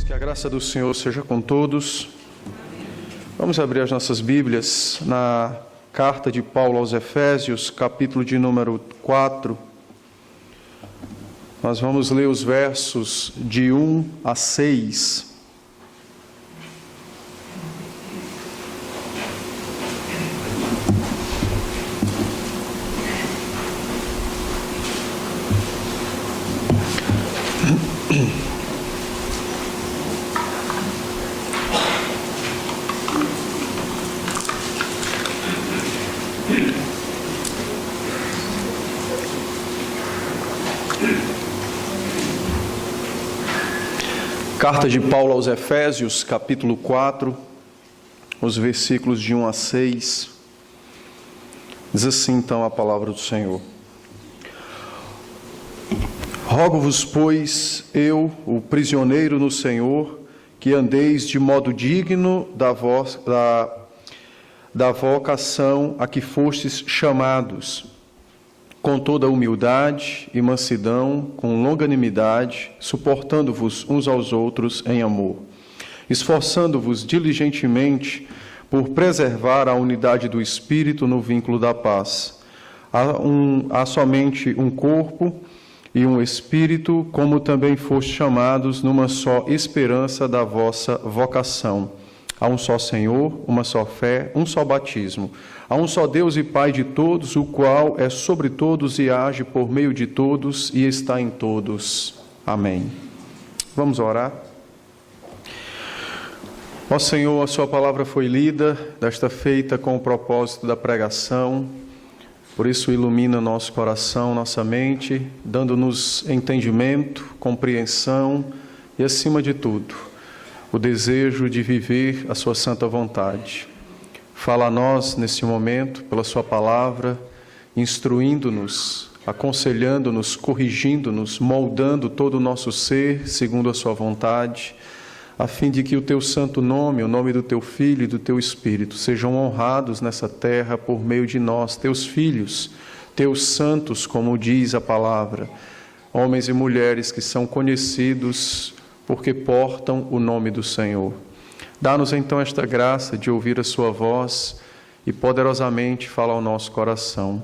Que a graça do Senhor seja com todos. Vamos abrir as nossas Bíblias na carta de Paulo aos Efésios, capítulo de número 4. Nós vamos ler os versos de 1 a 6. Carta de Paulo aos Efésios, capítulo 4, os versículos de 1 a 6. Diz assim então a palavra do Senhor. Rogo-vos, pois, eu, o prisioneiro no Senhor, que andeis de modo digno da vocação a que fostes chamados, com toda humildade e mansidão, com longanimidade, suportando-vos uns aos outros em amor, esforçando-vos diligentemente por preservar a unidade do Espírito no vínculo da paz. Há somente um corpo e um Espírito, como também fostes chamados numa só esperança da vossa vocação. Há um só Senhor, uma só fé, um só batismo. Há um só Deus e Pai de todos, o qual é sobre todos e age por meio de todos e está em todos. Amém. Vamos orar. Ó Senhor, a sua palavra foi lida, desta feita com o propósito da pregação. Por isso ilumina nosso coração, nossa mente, dando-nos entendimento, compreensão e, acima de tudo, o desejo de viver a sua santa vontade. Fala a nós nesse momento, pela sua palavra, instruindo-nos, aconselhando-nos, corrigindo-nos, moldando todo o nosso ser segundo a sua vontade, a fim de que o teu santo nome, o nome do teu Filho e do teu Espírito, sejam honrados nessa terra por meio de nós, teus filhos, teus santos, como diz a palavra, homens e mulheres que são conhecidos porque portam o nome do Senhor. Dá-nos então esta graça de ouvir a sua voz e poderosamente fala ao nosso coração.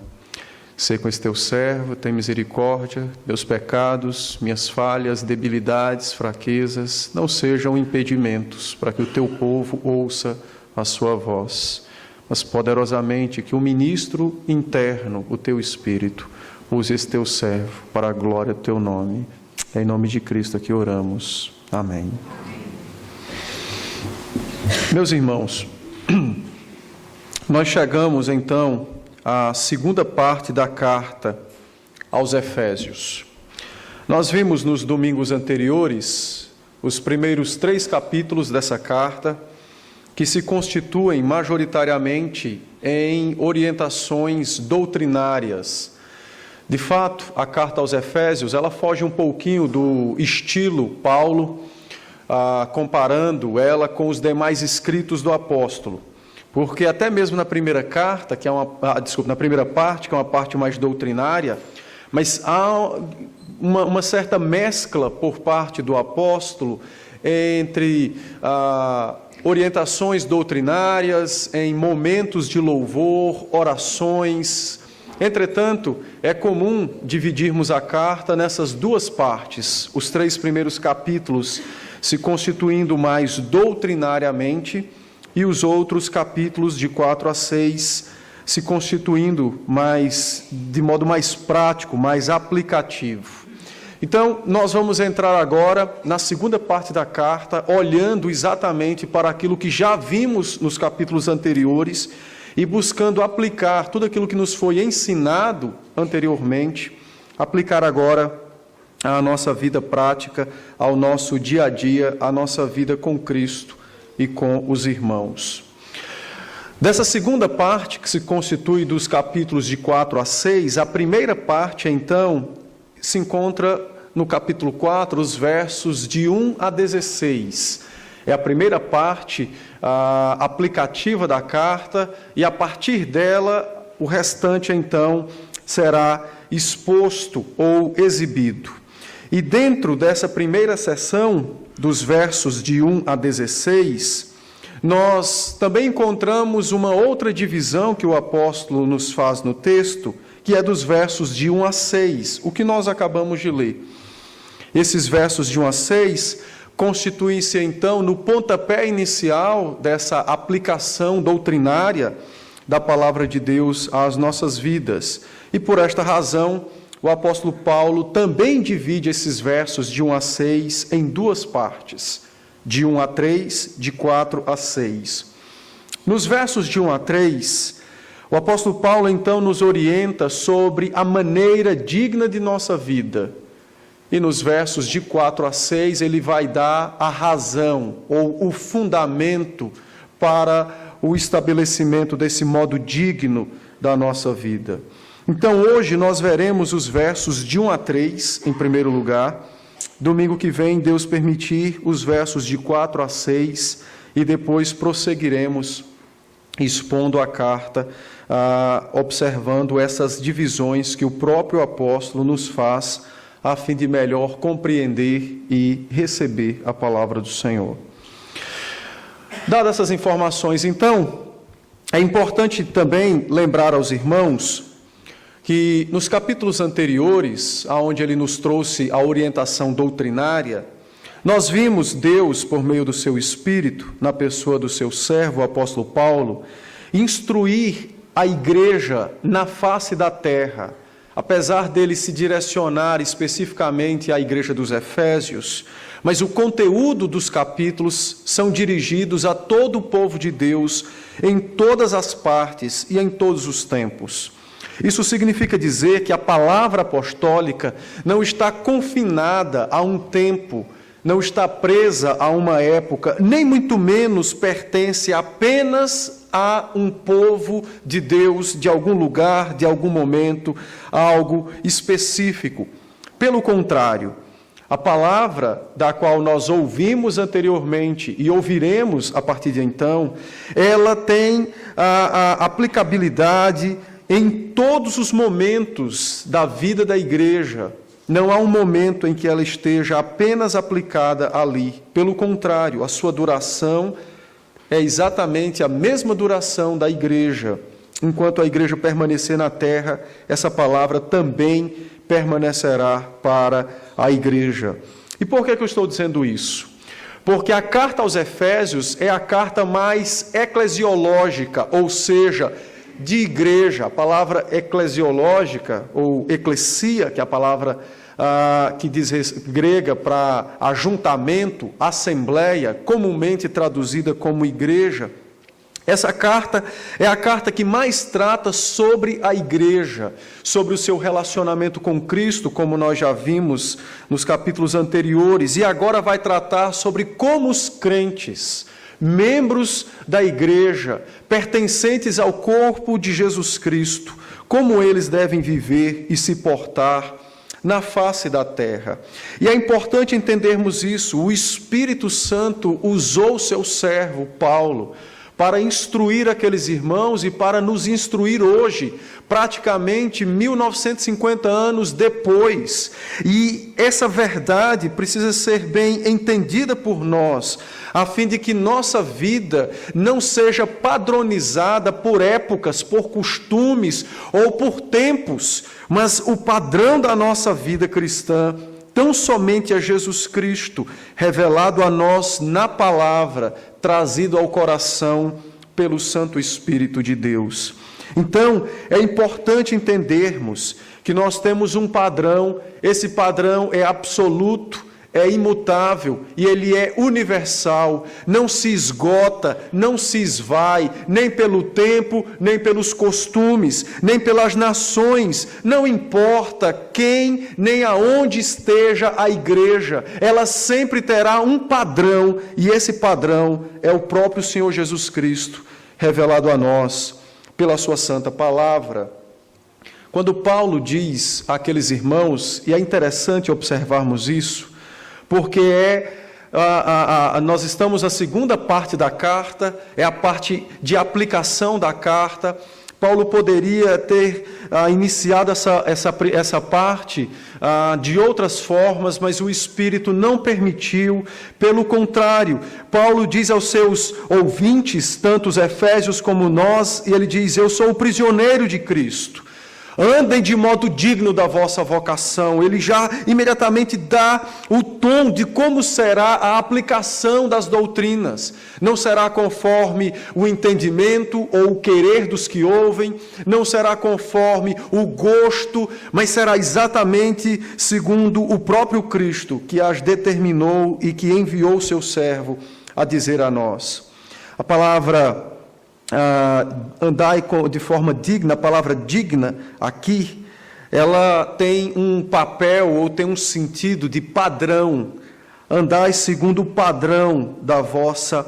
Sê com esse teu servo, tem misericórdia, meus pecados, minhas falhas, debilidades, fraquezas, não sejam impedimentos para que o teu povo ouça a sua voz, mas poderosamente que o ministro interno, o teu Espírito, use esse teu servo para a glória do teu nome. É em nome de Cristo que oramos. Amém. Meus irmãos, nós chegamos então à segunda parte da carta aos Efésios. Nós vimos nos domingos anteriores os primeiros 3 capítulos dessa carta, que se constituem majoritariamente em orientações doutrinárias. De fato, a carta aos Efésios, ela foge um pouquinho do estilo Paulo, comparando ela com os demais escritos do apóstolo. Porque até mesmo na primeira carta, na primeira parte, que é uma parte mais doutrinária, mas há uma certa mescla por parte do apóstolo entre orientações doutrinárias, em momentos de louvor, orações. Entretanto, é comum dividirmos a carta nessas duas partes, os 3 primeiros capítulos se constituindo mais doutrinariamente e os outros capítulos de 4 a 6 se constituindo de modo mais prático, mais aplicativo. Então, nós vamos entrar agora na segunda parte da carta, olhando exatamente para aquilo que já vimos nos capítulos anteriores e buscando aplicar tudo aquilo que nos foi ensinado anteriormente, aplicar agora à nossa vida prática, ao nosso dia a dia, à nossa vida com Cristo e com os irmãos. Dessa segunda parte, que se constitui dos capítulos de 4 a 6, a primeira parte, então, se encontra no capítulo 4, os versos de 1 a 16. É a primeira parte aplicativa da carta, e a partir dela, o restante, então, será exposto ou exibido. E dentro dessa primeira seção, dos versos de 1 a 16, nós também encontramos uma outra divisão que o apóstolo nos faz no texto, que é dos versos de 1 a 6, o que nós acabamos de ler. Esses versos de 1 a 6 constituem-se, então, no pontapé inicial dessa aplicação doutrinária da palavra de Deus às nossas vidas. E por esta razão, o apóstolo Paulo também divide esses versos de 1 a 6 em duas partes, de 1 a 3, de 4 a 6. Nos versos de 1 a 3, o apóstolo Paulo, então, nos orienta sobre a maneira digna de nossa vida. E nos versos de 4 a 6, ele vai dar a razão ou o fundamento para o estabelecimento desse modo digno da nossa vida. Então, hoje nós veremos os versos de 1 a 3, em primeiro lugar. Domingo que vem, Deus permitir, os versos de 4 a 6, e depois prosseguiremos expondo a carta, observando essas divisões que o próprio apóstolo nos faz, a fim de melhor compreender e receber a palavra do Senhor. Dadas essas informações, então, é importante também lembrar aos irmãos que nos capítulos anteriores, aonde ele nos trouxe a orientação doutrinária, nós vimos Deus, por meio do seu Espírito, na pessoa do seu servo, o apóstolo Paulo, instruir a igreja na face da terra. Apesar dele se direcionar especificamente à igreja dos Efésios, mas o conteúdo dos capítulos são dirigidos a todo o povo de Deus, em todas as partes e em todos os tempos. Isso significa dizer que a palavra apostólica não está confinada a um tempo, não está presa a uma época, nem muito menos pertence apenas a um povo de Deus, de algum lugar, de algum momento, algo específico. Pelo contrário, a palavra da qual nós ouvimos anteriormente e ouviremos a partir de então, ela tem a aplicabilidade em todos os momentos da vida da igreja. Não há um momento em que ela esteja apenas aplicada ali. Pelo contrário, a sua duração é exatamente a mesma duração da igreja. Enquanto a igreja permanecer na terra, essa palavra também permanecerá para a igreja. E por que eu estou dizendo isso? Porque a carta aos Efésios é a carta mais eclesiológica, ou seja, de igreja. A palavra eclesiológica, ou eclesia, que é a palavra que diz grega para ajuntamento, assembleia, comumente traduzida como igreja. Essa carta é a carta que mais trata sobre a igreja, sobre o seu relacionamento com Cristo, como nós já vimos nos capítulos anteriores, e agora vai tratar sobre como os crentes, membros da igreja, pertencentes ao corpo de Jesus Cristo, como eles devem viver e se portar na face da terra. E é importante entendermos isso. O Espírito Santo usou seu servo, Paulo, para instruir aqueles irmãos e para nos instruir hoje, praticamente 1950 anos depois. E essa verdade precisa ser bem entendida por nós, a fim de que nossa vida não seja padronizada por épocas, por costumes ou por tempos, mas o padrão da nossa vida cristã tão somente é Jesus Cristo, revelado a nós na palavra, trazido ao coração pelo Santo Espírito de Deus. Então, é importante entendermos que nós temos um padrão, esse padrão é absoluto, é imutável e ele é universal, não se esgota, não se esvai, nem pelo tempo, nem pelos costumes, nem pelas nações, não importa quem nem aonde esteja a igreja, ela sempre terá um padrão, e esse padrão é o próprio Senhor Jesus Cristo, revelado a nós pela sua santa palavra. Quando Paulo diz àqueles irmãos, e é interessante observarmos isso, porque nós estamos na segunda parte da carta, é a parte de aplicação da carta. Paulo poderia ter iniciado essa parte de outras formas, mas o Espírito não permitiu. Pelo contrário, Paulo diz aos seus ouvintes, tanto os efésios como nós, e ele diz: eu sou o prisioneiro de Cristo. Andem de modo digno da vossa vocação. Ele já imediatamente dá o tom de como será a aplicação das doutrinas. Não será conforme o entendimento ou o querer dos que ouvem, não será conforme o gosto, mas será exatamente segundo o próprio Cristo, que as determinou e que enviou o seu servo a dizer a nós. A palavra andai de forma digna, a palavra digna aqui, ela tem um papel ou tem um sentido de padrão. Andai segundo o padrão da vossa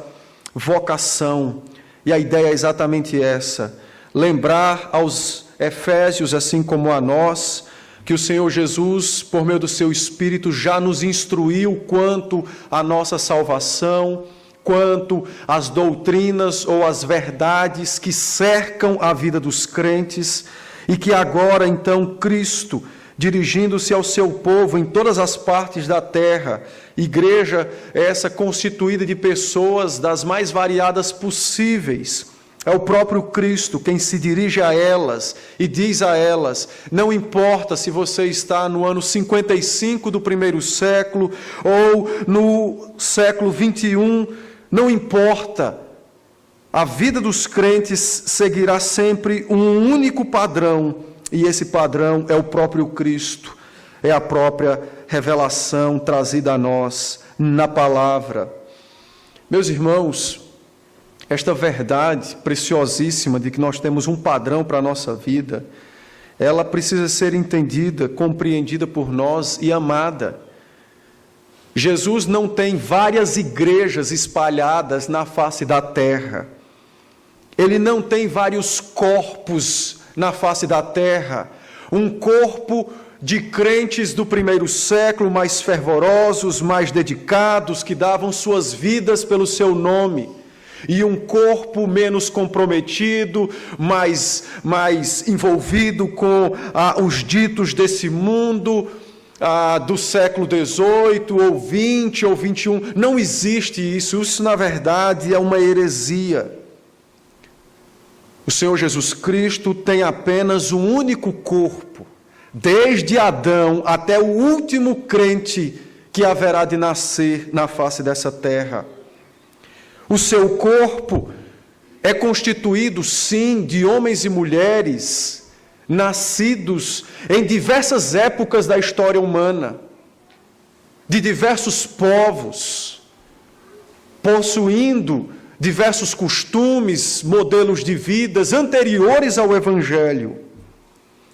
vocação. E a ideia é exatamente essa: lembrar aos efésios, assim como a nós, que o Senhor Jesus, por meio do seu Espírito, já nos instruiu quanto à nossa salvação, quanto às doutrinas ou às verdades que cercam a vida dos crentes, e que agora, então, Cristo, dirigindo-se ao seu povo em todas as partes da terra, igreja essa constituída de pessoas das mais variadas possíveis, é o próprio Cristo quem se dirige a elas e diz a elas: não importa se você está no ano 55 do primeiro século ou no século 21, não importa, a vida dos crentes seguirá sempre um único padrão, e esse padrão é o próprio Cristo, é a própria revelação trazida a nós na palavra. Meus irmãos, esta verdade preciosíssima de que nós temos um padrão para a nossa vida, ela precisa ser entendida, compreendida por nós e amada. Jesus não tem várias igrejas espalhadas na face da terra. Ele não tem vários corpos na face da terra. Um corpo de crentes do primeiro século, mais fervorosos, mais dedicados, que davam suas vidas pelo seu nome. E um corpo menos comprometido, mais envolvido com os ditos desse mundo, do século XVIII, ou XX, ou XXI. Não existe isso. Isso, na verdade, é uma heresia. O Senhor Jesus Cristo tem apenas um único corpo, desde Adão até o último crente que haverá de nascer na face dessa terra. O seu corpo é constituído, sim, de homens e mulheres nascidos em diversas épocas da história humana, de diversos povos, possuindo diversos costumes, modelos de vidas anteriores ao Evangelho.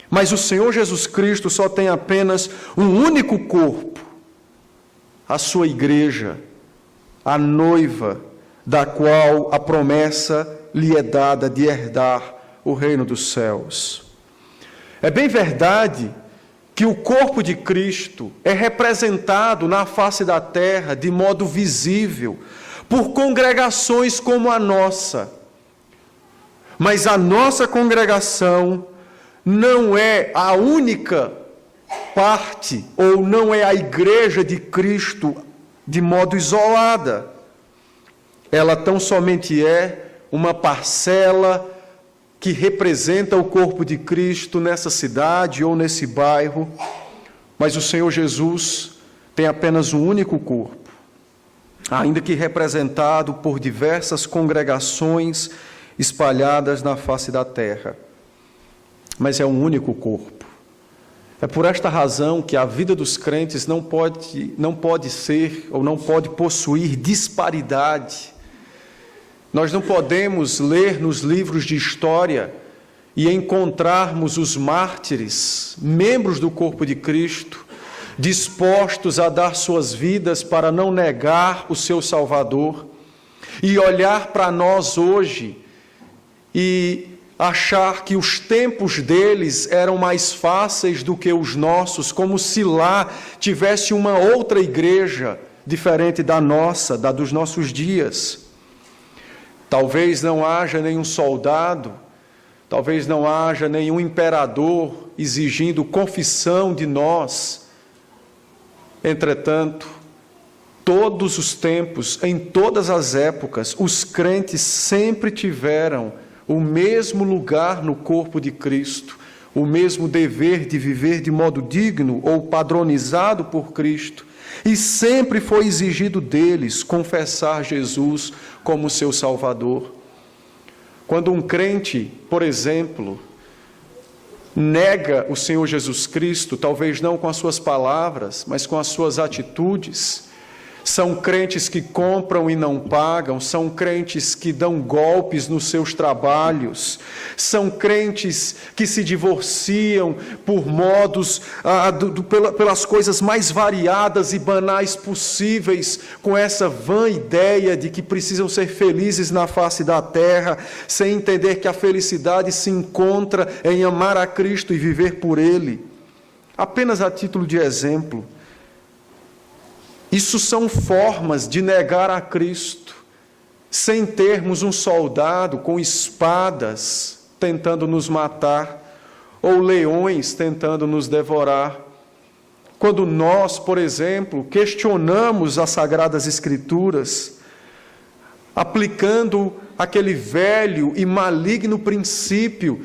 Mas o Senhor Jesus Cristo só tem apenas um único corpo, a sua igreja, a noiva, da qual a promessa lhe é dada de herdar o reino dos céus. É bem verdade que o corpo de Cristo é representado na face da terra de modo visível por congregações como a nossa. Mas a nossa congregação não é a única parte, ou não é a igreja de Cristo de modo isolada. Ela tão somente é uma parcela que representa o corpo de Cristo nessa cidade ou nesse bairro, mas o Senhor Jesus tem apenas um único corpo, ainda que representado por diversas congregações espalhadas na face da terra, mas é um único corpo. É por esta razão que a vida dos crentes não pode ser ou não pode possuir disparidade. Nós não podemos ler nos livros de história e encontrarmos os mártires, membros do corpo de Cristo, dispostos a dar suas vidas para não negar o seu Salvador, e olhar para nós hoje e achar que os tempos deles eram mais fáceis do que os nossos, como se lá tivesse uma outra igreja diferente da nossa, da dos nossos dias. Talvez não haja nenhum soldado, talvez não haja nenhum imperador exigindo confissão de nós. Entretanto, todos os tempos, em todas as épocas, os crentes sempre tiveram o mesmo lugar no corpo de Cristo, o mesmo dever de viver de modo digno ou padronizado por Cristo, e sempre foi exigido deles confessar Jesus como seu Salvador. Quando um crente, por exemplo, nega o Senhor Jesus Cristo, talvez não com as suas palavras, mas com as suas atitudes, são crentes que compram e não pagam, são crentes que dão golpes nos seus trabalhos, são crentes que se divorciam por modos, pelas coisas mais variadas e banais possíveis, com essa vã ideia de que precisam ser felizes na face da terra, sem entender que a felicidade se encontra em amar a Cristo e viver por Ele. Apenas a título de exemplo, isso são formas de negar a Cristo, sem termos um soldado com espadas tentando nos matar, ou leões tentando nos devorar. Quando nós, por exemplo, questionamos as Sagradas Escrituras, aplicando aquele velho e maligno princípio,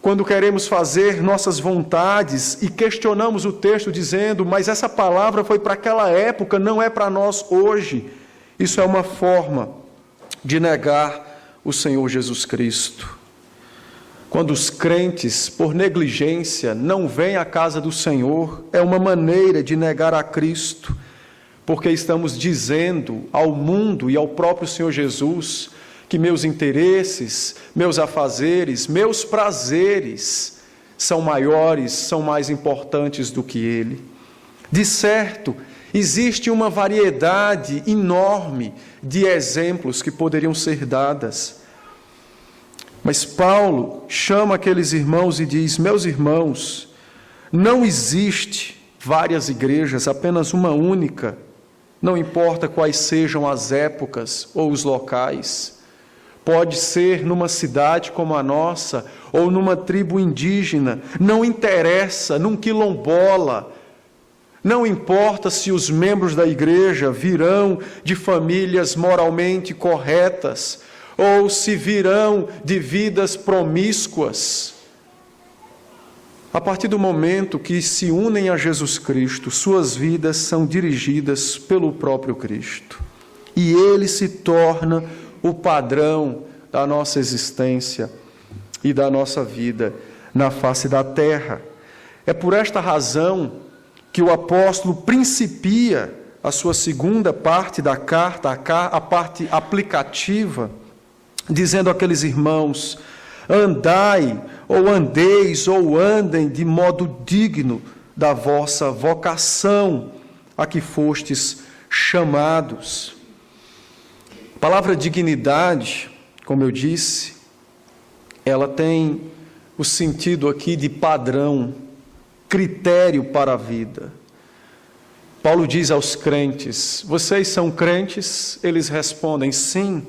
quando queremos fazer nossas vontades e questionamos o texto dizendo, mas essa palavra foi para aquela época, não é para nós hoje. Isso é uma forma de negar o Senhor Jesus Cristo. Quando os crentes, por negligência, não vêm à casa do Senhor, é uma maneira de negar a Cristo, porque estamos dizendo ao mundo e ao próprio Senhor Jesus que meus interesses, meus afazeres, meus prazeres são maiores, são mais importantes do que Ele. De certo, existe uma variedade enorme de exemplos que poderiam ser dadas. Mas Paulo chama aqueles irmãos e diz, meus irmãos, não existe várias igrejas, apenas uma única, não importa quais sejam as épocas ou os locais. Pode ser numa cidade como a nossa, ou numa tribo indígena, não interessa, num quilombola. Não importa se os membros da igreja virão de famílias moralmente corretas, ou se virão de vidas promíscuas. A partir do momento que se unem a Jesus Cristo, suas vidas são dirigidas pelo próprio Cristo. E Ele se torna o padrão da nossa existência e da nossa vida na face da terra. É por esta razão que o apóstolo principia a sua segunda parte da carta, a parte aplicativa, dizendo àqueles irmãos, andai, ou andeis, ou andem de modo digno da vossa vocação a que fostes chamados. A palavra dignidade, como eu disse, ela tem o sentido aqui de padrão, critério para a vida. Paulo diz aos crentes, vocês são crentes? Eles respondem, sim.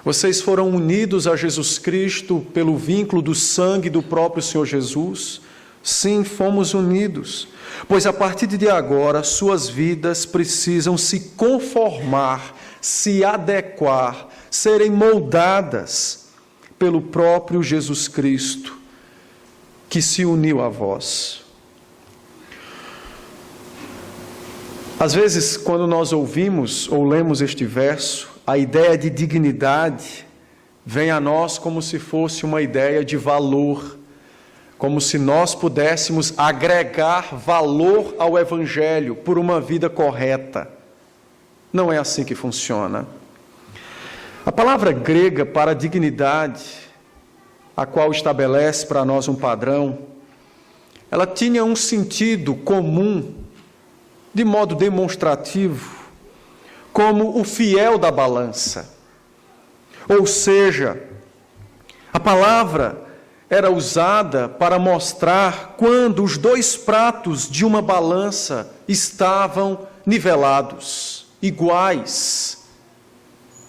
Vocês foram unidos a Jesus Cristo pelo vínculo do sangue do próprio Senhor Jesus? Sim, fomos unidos. Pois a partir de agora, suas vidas precisam se conformar, se adequar, serem moldadas pelo próprio Jesus Cristo, que se uniu a vós. Às vezes, quando nós ouvimos ou lemos este verso, a ideia de dignidade vem a nós como se fosse uma ideia de valor, como se nós pudéssemos agregar valor ao Evangelho por uma vida correta. Não é assim que funciona. A palavra grega para dignidade, a qual estabelece para nós um padrão, ela tinha um sentido comum, de modo demonstrativo, como o fiel da balança. Ou seja, a palavra era usada para mostrar quando os dois pratos de uma balança estavam nivelados, iguais,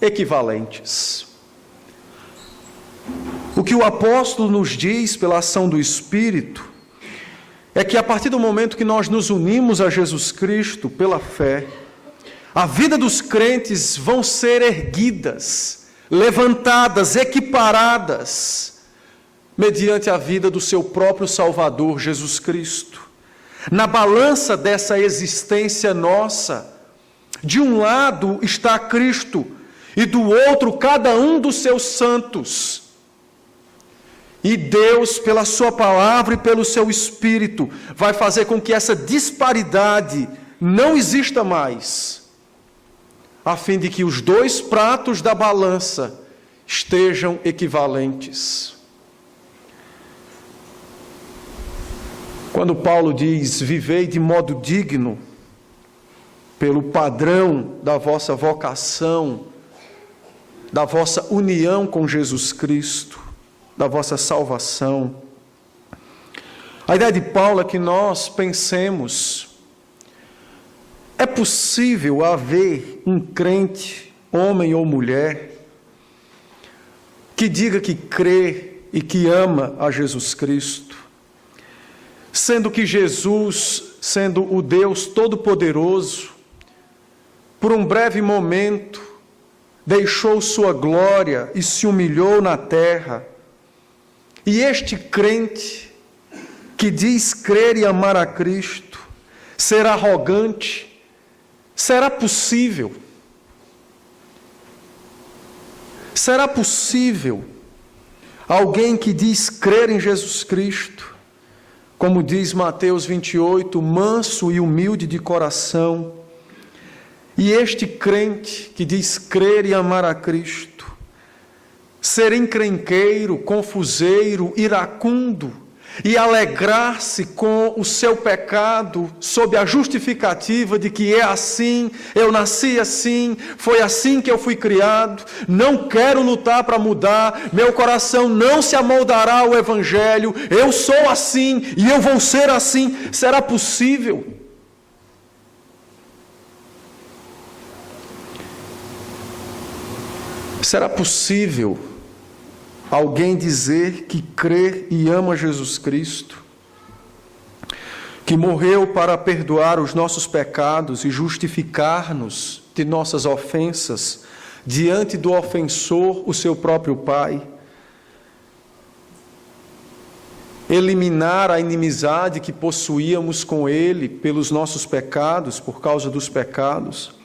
equivalentes. O que o apóstolo nos diz pela ação do Espírito é que a partir do momento que nós nos unimos a Jesus Cristo pela fé, a vida dos crentes vão ser erguidas, levantadas, equiparadas, mediante a vida do seu próprio Salvador, Jesus Cristo. Na balança dessa existência nossa, de um lado está Cristo, e do outro cada um dos seus santos. E Deus, pela sua palavra e pelo seu Espírito, vai fazer com que essa disparidade não exista mais, a fim de que os dois pratos da balança estejam equivalentes. Quando Paulo diz, vivei de modo digno, pelo padrão da vossa vocação, da vossa união com Jesus Cristo, da vossa salvação. A ideia de Paulo é que nós pensemos, é possível haver um crente, homem ou mulher, que diga que crê e que ama a Jesus Cristo, sendo que Jesus, sendo o Deus Todo-Poderoso, por um breve momento, deixou sua glória e se humilhou na terra. E este crente, que diz crer e amar a Cristo, ser arrogante, será possível? Será possível alguém que diz crer em Jesus Cristo, como diz Mateus 28, manso e humilde de coração, e este crente que diz crer e amar a Cristo, ser encrenqueiro, confuseiro, iracundo, e alegrar-se com o seu pecado, sob a justificativa de que é assim, eu nasci assim, foi assim que eu fui criado, não quero lutar para mudar, meu coração não se amoldará ao Evangelho, eu sou assim e eu vou ser assim. Será possível? Será possível alguém dizer que crê e ama Jesus Cristo, que morreu para perdoar os nossos pecados e justificar-nos de nossas ofensas diante do ofensor, o seu próprio Pai, eliminar a inimizade que possuíamos com Ele pelos nossos pecados, por causa dos pecados,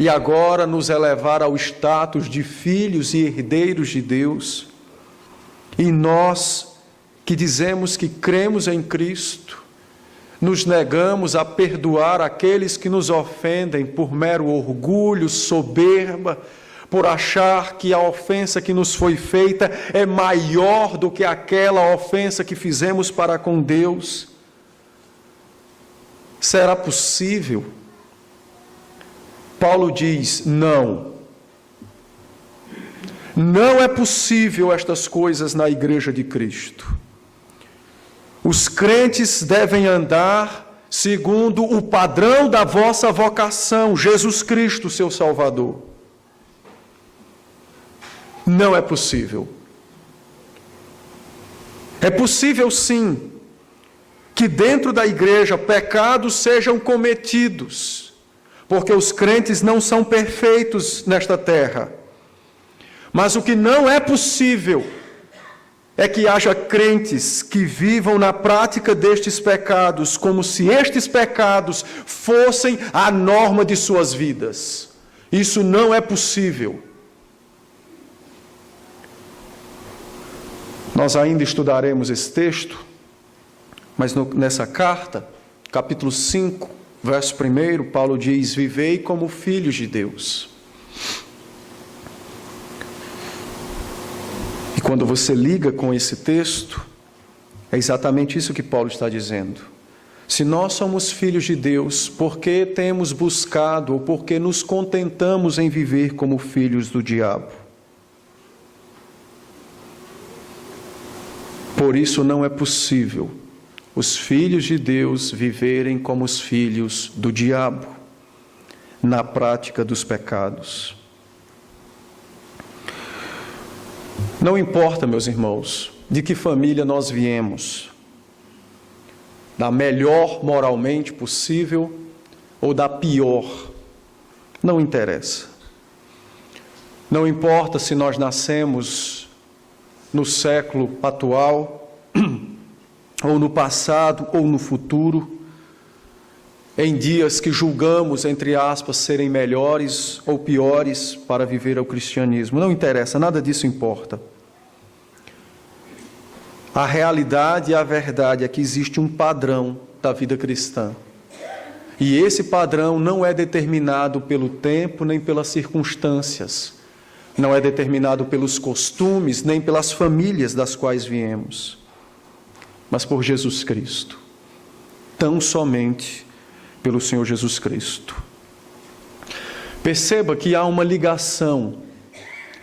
e agora nos elevar ao status de filhos e herdeiros de Deus. E nós, que dizemos que cremos em Cristo, nos negamos a perdoar aqueles que nos ofendem por mero orgulho, soberba, por achar que a ofensa que nos foi feita é maior do que aquela ofensa que fizemos para com Deus. Será possível? Paulo diz, não é possível estas coisas na igreja de Cristo. Os crentes devem andar segundo o padrão da vossa vocação, Jesus Cristo, seu Salvador. Não é possível. É possível sim, que dentro da igreja pecados sejam cometidos, porque os crentes não são perfeitos nesta terra. Mas o que não é possível é que haja crentes que vivam na prática destes pecados, como se estes pecados fossem a norma de suas vidas. Isso não é possível. Nós ainda estudaremos esse texto, mas nessa carta, capítulo 5, verso 1, Paulo diz, vivei como filhos de Deus. E quando você liga com esse texto, é exatamente isso que Paulo está dizendo. Se nós somos filhos de Deus, por que temos buscado, ou por que nos contentamos em viver como filhos do diabo? Por isso não é possível os filhos de Deus viverem como os filhos do diabo, na prática dos pecados. Não importa, meus irmãos, de que família nós viemos, da melhor moralmente possível ou da pior, não interessa. Não importa se nós nascemos no século atual, ou no passado, ou no futuro, em dias que julgamos, entre aspas, serem melhores ou piores para viver o cristianismo. Não interessa, nada disso importa. A realidade e a verdade é que existe um padrão da vida cristã. E esse padrão não é determinado pelo tempo nem pelas circunstâncias. Não é determinado pelos costumes nem pelas famílias das quais viemos. Mas por Jesus Cristo. Tão somente pelo Senhor Jesus Cristo. Perceba que há uma ligação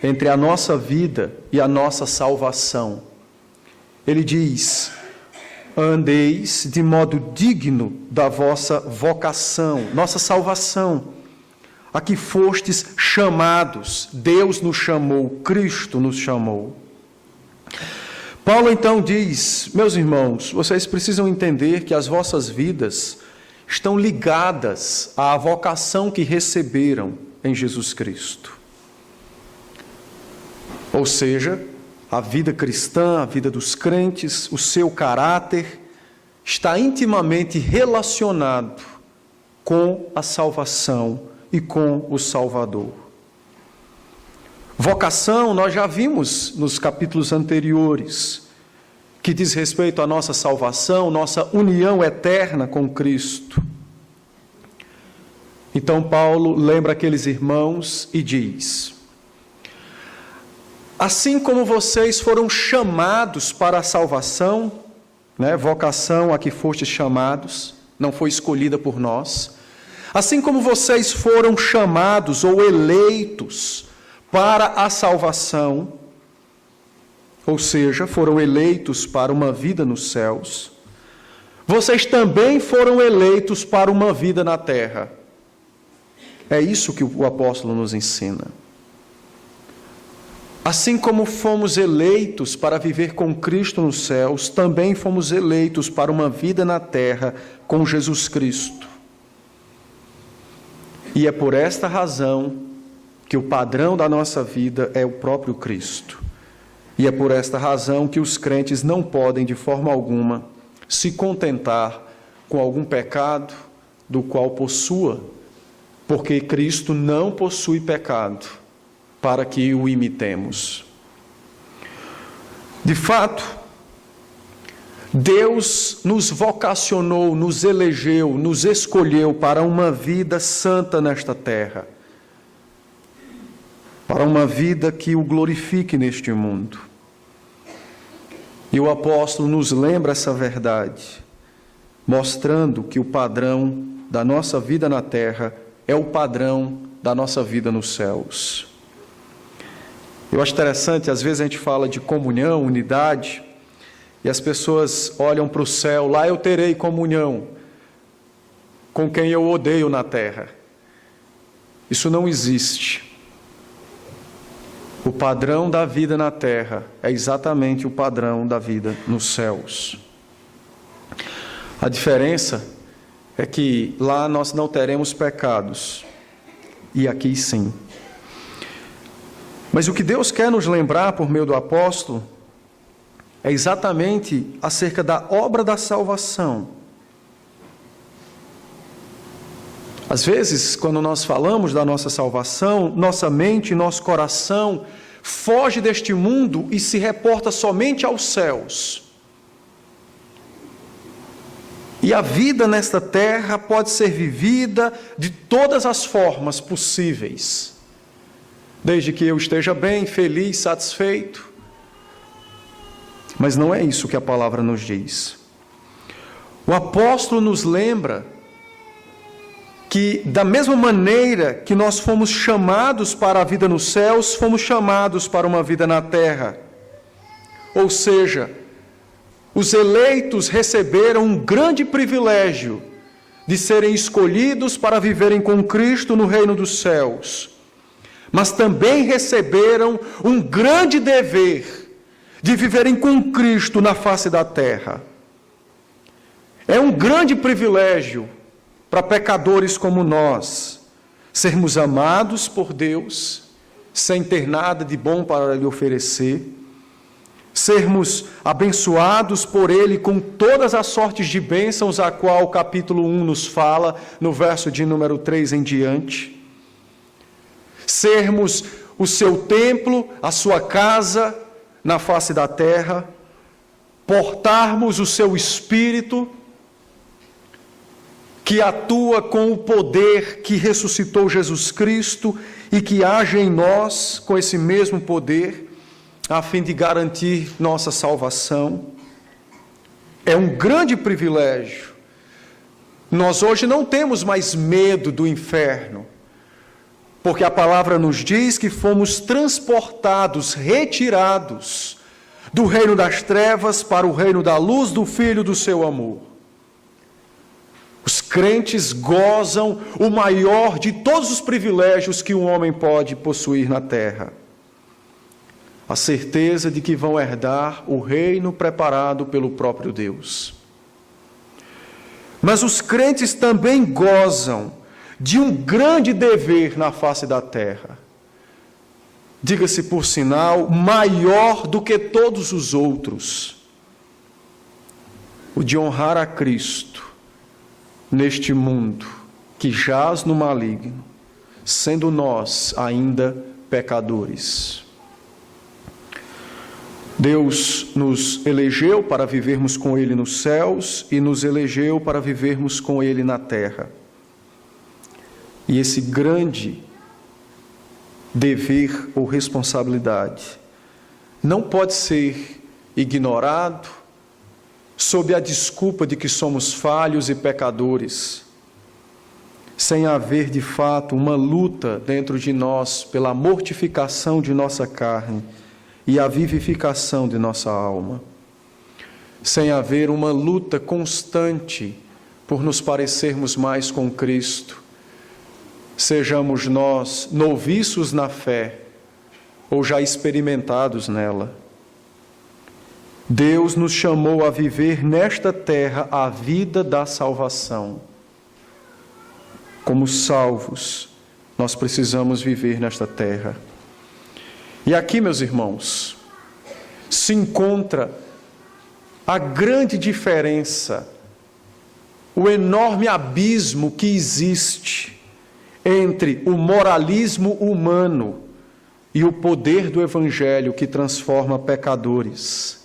entre a nossa vida e a nossa salvação. Ele diz: andeis de modo digno da vossa vocação, nossa salvação, a que fostes chamados. Deus nos chamou, Cristo nos chamou. Paulo então diz: meus irmãos, vocês precisam entender que as vossas vidas estão ligadas à vocação que receberam em Jesus Cristo. Ou seja, a vida cristã, a vida dos crentes, o seu caráter está intimamente relacionado com a salvação e com o Salvador. Vocação, nós já vimos nos capítulos anteriores, que diz respeito à nossa salvação, nossa união eterna com Cristo. Então Paulo lembra aqueles irmãos e diz: assim como vocês foram chamados para a salvação, vocação a que fostes chamados, não foi escolhida por nós, assim como vocês foram chamados ou eleitos para a salvação, ou seja, foram eleitos para uma vida nos céus, vocês também foram eleitos para uma vida na terra. É isso que o apóstolo nos ensina. Assim como fomos eleitos para viver com Cristo nos céus, também fomos eleitos para uma vida na terra com Jesus Cristo. E é por esta razão que o padrão da nossa vida é o próprio Cristo. E é por esta razão que os crentes não podem, de forma alguma, se contentar com algum pecado do qual possua, porque Cristo não possui pecado para que o imitemos. De fato, Deus nos vocacionou, nos elegeu, nos escolheu para uma vida santa nesta terra, para uma vida que o glorifique neste mundo. E o apóstolo nos lembra essa verdade, mostrando que o padrão da nossa vida na terra é o padrão da nossa vida nos céus. Eu acho interessante, às vezes a gente fala de comunhão, unidade, e as pessoas olham para o céu: lá eu terei comunhão com quem eu odeio na terra. Isso não existe. O padrão da vida na terra é exatamente o padrão da vida nos céus. A diferença é que lá nós não teremos pecados, e aqui sim. Mas o que Deus quer nos lembrar por meio do apóstolo é exatamente acerca da obra da salvação. Às vezes, quando nós falamos da nossa salvação, nossa mente, nosso coração foge deste mundo e se reporta somente aos céus. E a vida nesta terra pode ser vivida de todas as formas possíveis, desde que eu esteja bem, feliz, satisfeito. Mas não é isso que a palavra nos diz. O apóstolo nos lembra que, da mesma maneira que nós fomos chamados para a vida nos céus, fomos chamados para uma vida na terra. Ou seja, os eleitos receberam um grande privilégio de serem escolhidos para viverem com Cristo no reino dos céus. mas também receberam um grande dever de viverem com Cristo na face da terra. É um grande privilégio para pecadores como nós sermos amados por Deus, sem ter nada de bom para lhe oferecer, sermos abençoados por Ele com todas as sortes de bênçãos, a qual o capítulo 1 nos fala, no verso de número 3 em diante, sermos o seu templo, a sua casa na face da terra, portarmos o seu Espírito, que atua com o poder que ressuscitou Jesus Cristo e que age em nós com esse mesmo poder, a fim de garantir nossa salvação. É um grande privilégio. Nós hoje não temos mais medo do inferno, porque a palavra nos diz que fomos transportados, retirados do reino das trevas para o reino da luz do Filho do seu amor. Os crentes gozam o maior de todos os privilégios que um homem pode possuir na terra: a certeza de que vão herdar o reino preparado pelo próprio Deus. Mas os crentes também gozam de um grande dever na face da terra. Diga-se por sinal, maior do que todos os outros: o de honrar a Cristo neste mundo que jaz no maligno, sendo nós ainda pecadores. Deus nos elegeu para vivermos com Ele nos céus e nos elegeu para vivermos com Ele na terra. E esse grande dever ou responsabilidade não pode ser ignorado sob a desculpa de que somos falhos e pecadores, sem haver de fato uma luta dentro de nós pela mortificação de nossa carne e a vivificação de nossa alma, sem haver uma luta constante por nos parecermos mais com Cristo, sejamos nós noviços na fé ou já experimentados nela. Deus nos chamou a viver nesta terra a vida da salvação. Como salvos, nós precisamos viver nesta terra. E aqui, meus irmãos, se encontra a grande diferença, o enorme abismo que existe entre o moralismo humano e o poder do Evangelho que transforma pecadores.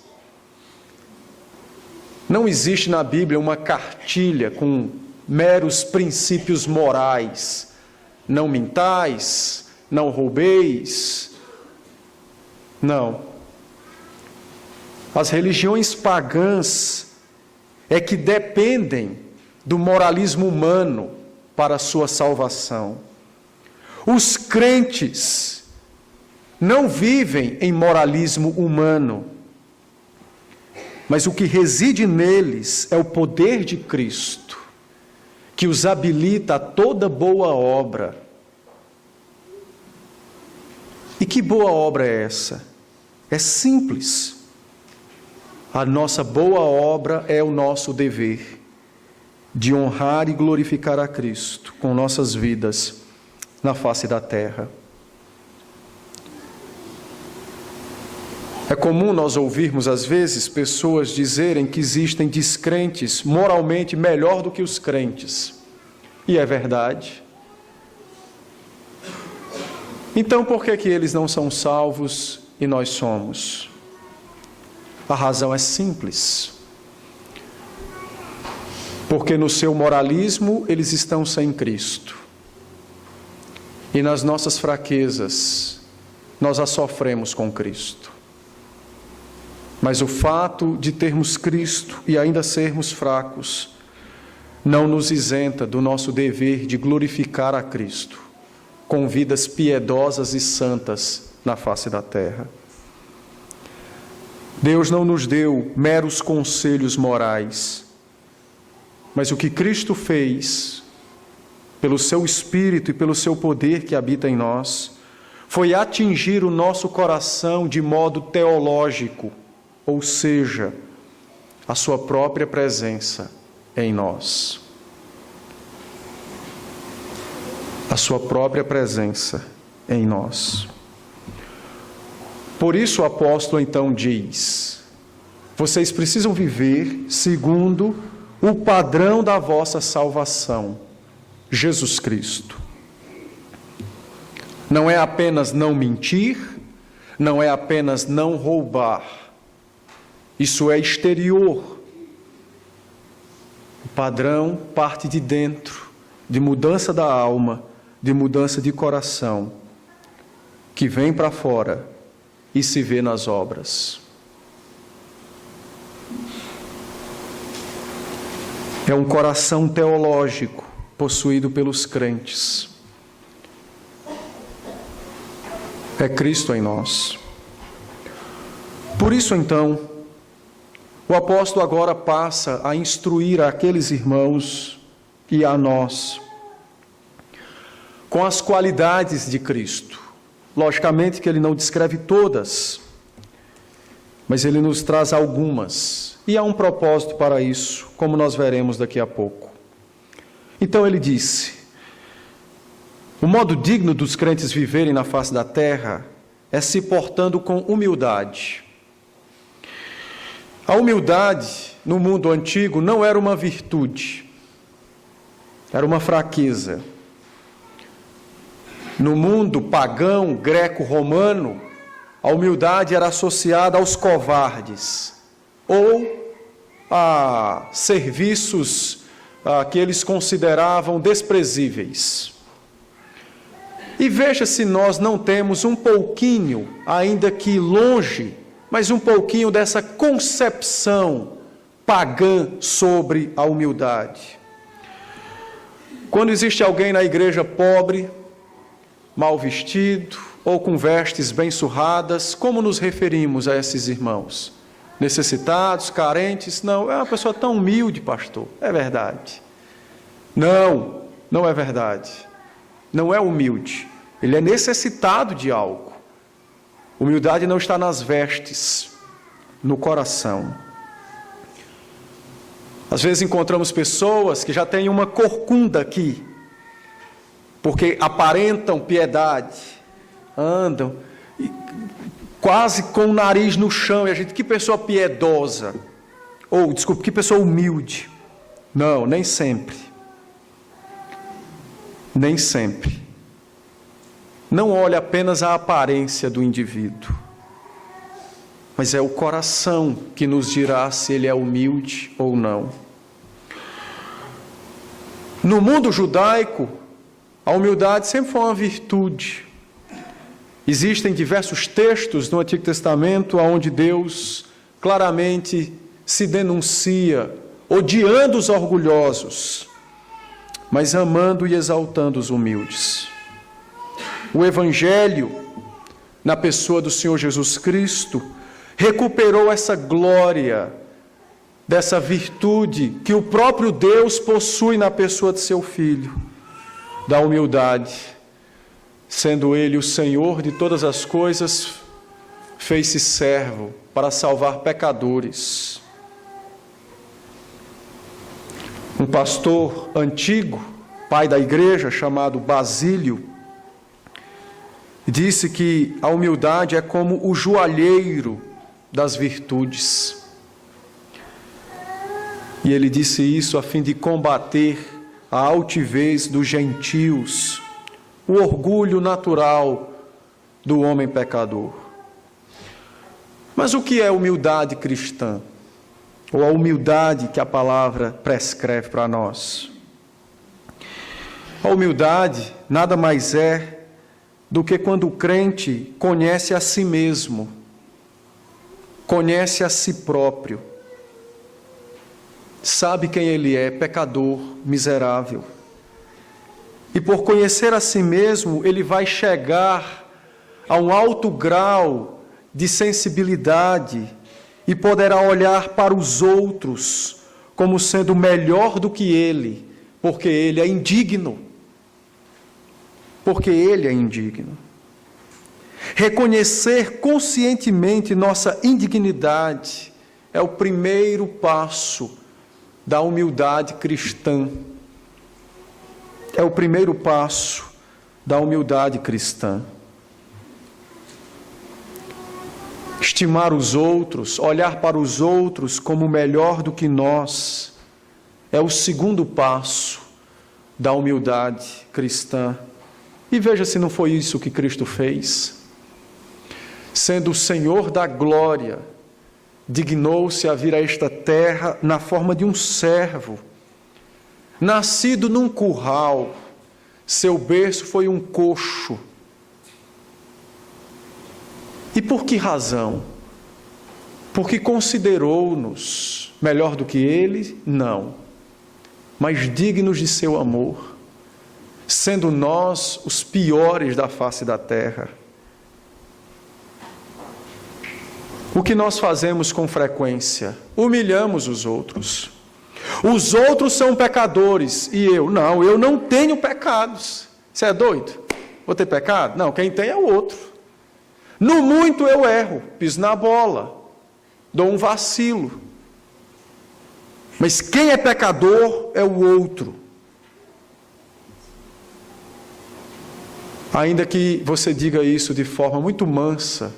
Não existe na Bíblia uma cartilha com meros princípios morais. Não mintais, não roubeis. Não. As religiões pagãs é que dependem do moralismo humano para a sua salvação. Os crentes não vivem em moralismo humano, mas o que reside neles é o poder de Cristo, que os habilita a toda boa obra. E que boa obra é essa? É simples. A nossa boa obra é o nosso dever de honrar e glorificar a Cristo com nossas vidas na face da terra. É comum nós ouvirmos às vezes pessoas dizerem que existem descrentes moralmente melhor do que os crentes. E é verdade. Então por que eles não são salvos e nós somos? A razão é simples. Porque no seu moralismo eles estão sem Cristo. E nas nossas fraquezas nós a sofremos com Cristo. Mas o fato de termos Cristo e ainda sermos fracos não nos isenta do nosso dever de glorificar a Cristo com vidas piedosas e santas na face da terra. Deus não nos deu meros conselhos morais, mas o que Cristo fez, pelo seu Espírito e pelo seu poder que habita em nós, foi atingir o nosso coração de modo teológico, ou seja, a sua própria presença em nós. A sua própria presença em nós. Por isso o apóstolo então diz: vocês precisam viver segundo o padrão da vossa salvação, Jesus Cristo. Não é apenas não mentir, não é apenas não roubar. Isso é exterior. O padrão parte de dentro, de mudança da alma, de mudança de coração, que vem para fora e se vê nas obras. É um coração teológico possuído pelos crentes. É Cristo em nós. Por isso, então, o apóstolo agora passa a instruir aqueles irmãos e a nós com as qualidades de Cristo. Logicamente que ele não descreve todas, mas ele nos traz algumas. E há um propósito para isso, como nós veremos daqui a pouco. Então ele disse: o modo digno dos crentes viverem na face da terra é se portando com humildade. A humildade, no mundo antigo, não era uma virtude, era uma fraqueza. No mundo pagão, greco-romano, a humildade era associada aos covardes, ou a serviços que eles consideravam desprezíveis. E veja se nós não temos um pouquinho, ainda que longe, mas um pouquinho dessa concepção pagã sobre a humildade. Quando existe alguém na igreja pobre, mal vestido ou com vestes bem surradas, como nos referimos a esses irmãos? Necessitados, carentes? Não, é uma pessoa tão humilde, pastor. É verdade. Não, não é verdade. Não é humilde. Ele é necessitado de algo. Humildade não está nas vestes, no coração. Às vezes encontramos pessoas que já têm uma corcunda aqui, porque aparentam piedade, andam quase com o nariz no chão, e a gente, que pessoa piedosa, ou, desculpe, que pessoa humilde. Não, nem sempre. Nem sempre. Não olha apenas a aparência do indivíduo, mas é o coração que nos dirá se ele é humilde ou não. No mundo judaico, a humildade sempre foi uma virtude. Existem diversos textos no Antigo Testamento onde Deus claramente se denuncia, odiando os orgulhosos, mas amando e exaltando os humildes. O Evangelho, na pessoa do Senhor Jesus Cristo, recuperou essa glória, dessa virtude que o próprio Deus possui na pessoa de seu Filho, da humildade. Sendo Ele o Senhor de todas as coisas, fez-se servo para salvar pecadores. Um pastor antigo, pai da igreja, chamado Basílio, disse que a humildade é como o joalheiro das virtudes. E ele disse isso a fim de combater a altivez dos gentios, o orgulho natural do homem pecador. Mas o que é humildade cristã? Ou a humildade que a palavra prescreve para nós? A humildade nada mais é do que quando o crente conhece a si mesmo, conhece a si próprio, sabe quem ele é, pecador, miserável. E por conhecer a si mesmo, ele vai chegar a um alto grau de sensibilidade e poderá olhar para os outros como sendo melhor do que ele, porque ele é indigno. Porque ele é indigno. Reconhecer conscientemente nossa indignidade é o primeiro passo da humildade cristã. É o primeiro passo da humildade cristã. Estimar os outros, olhar para os outros como melhor do que nós, é o segundo passo da humildade cristã. E veja se não foi isso que Cristo fez. Sendo o Senhor da glória, dignou-se a vir a esta terra na forma de um servo, nascido num curral. Seu berço foi um coxo. E por que razão? Porque considerou-nos melhor do que ele? Não. Mas dignos de seu amor, sendo nós os piores da face da terra. O que nós fazemos com frequência? Humilhamos os outros. Os outros são pecadores e eu não tenho pecados. Você é doido? Vou ter pecado? Não, quem tem é o outro. No muito eu erro, piso na bola, dou um vacilo. Mas quem é pecador é o outro. Ainda que você diga isso de forma muito mansa,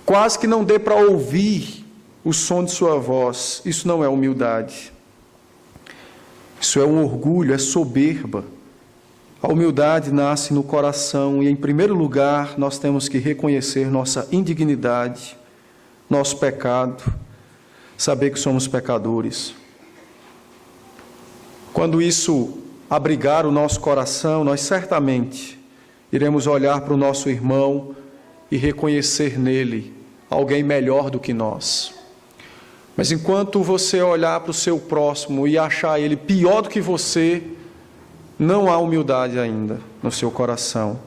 quase que não dê para ouvir o som de sua voz, isso não é humildade. Isso é um orgulho, é soberba. A humildade nasce no coração e, em primeiro lugar, nós temos que reconhecer nossa indignidade, nosso pecado, saber que somos pecadores. Quando isso abrigar o nosso coração, nós certamente iremos olhar para o nosso irmão e reconhecer nele alguém melhor do que nós. Mas enquanto você olhar para o seu próximo e achar ele pior do que você, não há humildade ainda no seu coração.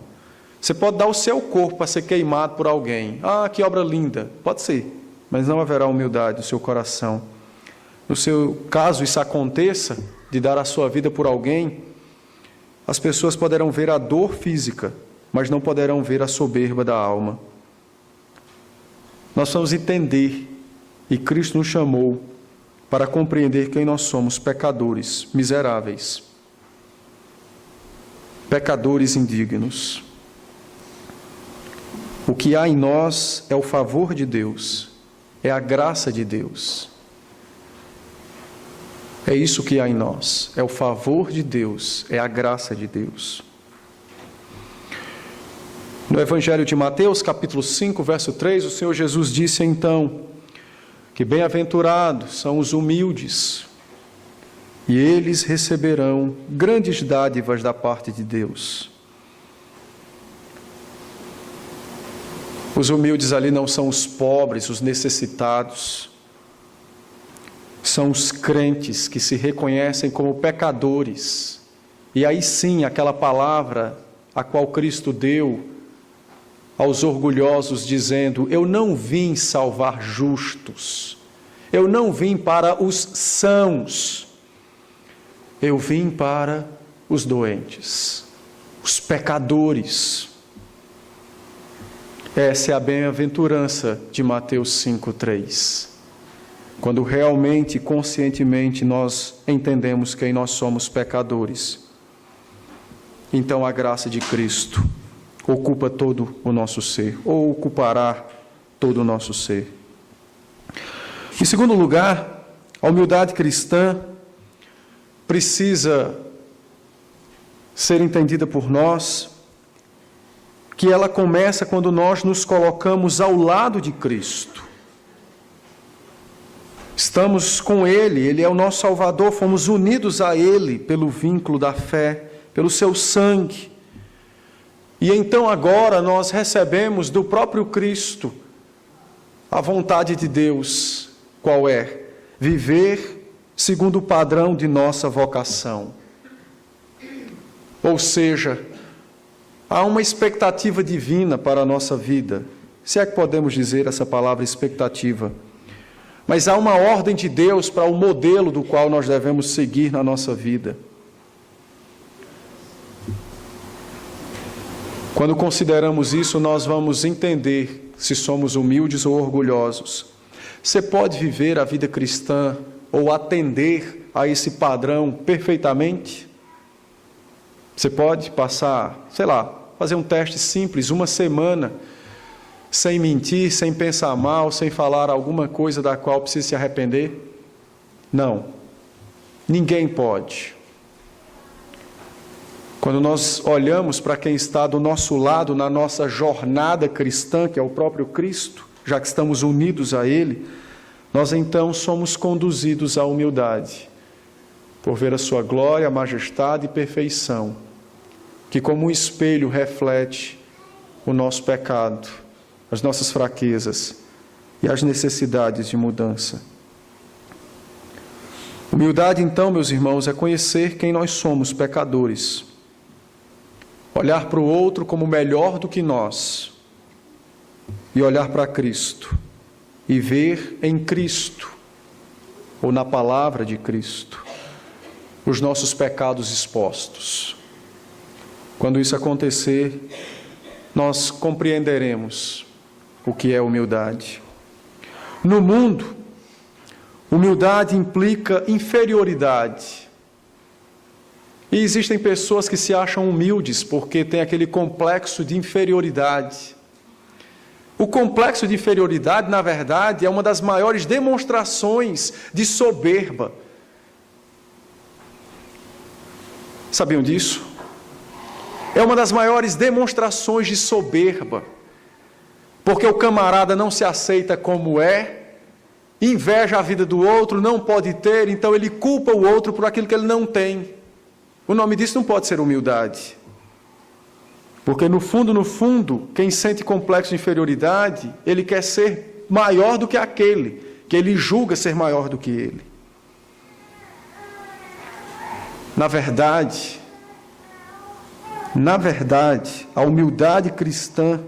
Você pode dar o seu corpo para ser queimado por alguém. Ah, que obra linda. Pode ser, mas não haverá humildade no seu coração. No seu caso isso aconteça, de dar a sua vida por alguém, as pessoas poderão ver a dor física, mas não poderão ver a soberba da alma. Nós vamos entender, e Cristo nos chamou para compreender quem nós somos, pecadores, miseráveis, pecadores indignos. O que há em nós é o favor de Deus, é a graça de Deus. É isso que há em nós, é o favor de Deus, é a graça de Deus. No Evangelho de Mateus, capítulo 5, verso 3, o Senhor Jesus disse então que bem-aventurados são os humildes, e eles receberão grandes dádivas da parte de Deus. Os humildes ali não são os pobres, os necessitados, são os crentes que se reconhecem como pecadores. E aí sim, aquela palavra a qual Cristo deu aos orgulhosos, dizendo: eu não vim salvar justos, eu não vim para os sãos, eu vim para os doentes, os pecadores. Essa é a bem-aventurança de Mateus 5:3. Quando realmente, conscientemente, nós entendemos quem nós somos, pecadores, então a graça de Cristo ocupa todo o nosso ser, ou ocupará todo o nosso ser. Em segundo lugar, a humildade cristã precisa ser entendida por nós, que ela começa quando nós nos colocamos ao lado de Cristo. Estamos com Ele, Ele é o nosso Salvador, fomos unidos a Ele pelo vínculo da fé, pelo seu sangue. E então agora nós recebemos do próprio Cristo a vontade de Deus. Qual é? Viver segundo o padrão de nossa vocação. Ou seja, há uma expectativa divina para a nossa vida. Se é que podemos dizer essa palavra expectativa. Mas há uma ordem de Deus para o modelo do qual nós devemos seguir na nossa vida. Quando consideramos isso, nós vamos entender se somos humildes ou orgulhosos. Você pode viver a vida cristã ou atender a esse padrão perfeitamente? Você pode passar, fazer um teste simples, uma semana, sem mentir, sem pensar mal, sem falar alguma coisa da qual precisa se arrepender? Não. Ninguém pode. Quando nós olhamos para quem está do nosso lado na nossa jornada cristã, que é o próprio Cristo, já que estamos unidos a Ele, nós então somos conduzidos à humildade, por ver a sua glória, majestade e perfeição, que como um espelho reflete o nosso pecado, as nossas fraquezas e as necessidades de mudança. Humildade, então, meus irmãos, é conhecer quem nós somos, pecadores. Olhar para o outro como melhor do que nós e olhar para Cristo e ver em Cristo, ou na palavra de Cristo, os nossos pecados expostos. Quando isso acontecer, nós compreenderemos o que é humildade. No mundo, humildade implica inferioridade. E existem pessoas que se acham humildes porque têm aquele complexo de inferioridade. O complexo de inferioridade, na verdade, é uma das maiores demonstrações de soberba. Sabiam disso? É uma das maiores demonstrações de soberba. Porque o camarada não se aceita como é, inveja a vida do outro, não pode ter, então ele culpa o outro por aquilo que ele não tem. O nome disso não pode ser humildade. Porque no fundo, quem sente complexo de inferioridade, ele quer ser maior do que aquele, que ele julga ser maior do que ele. Na verdade, a humildade cristã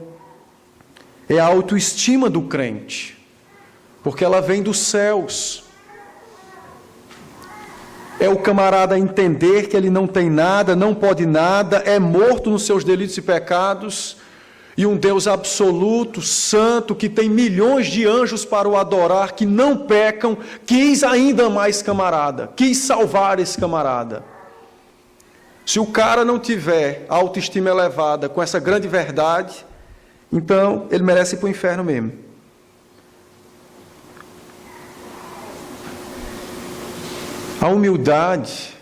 é a autoestima do crente, porque ela vem dos céus. É o camarada entender que ele não tem nada, não pode nada, é morto nos seus delitos e pecados, e um Deus absoluto, santo, que tem milhões de anjos para o adorar, que não pecam, quis ainda mais camarada, quis salvar esse camarada. Se o cara não tiver a autoestima elevada com essa grande verdade, então ele merece ir para o inferno mesmo. A humildade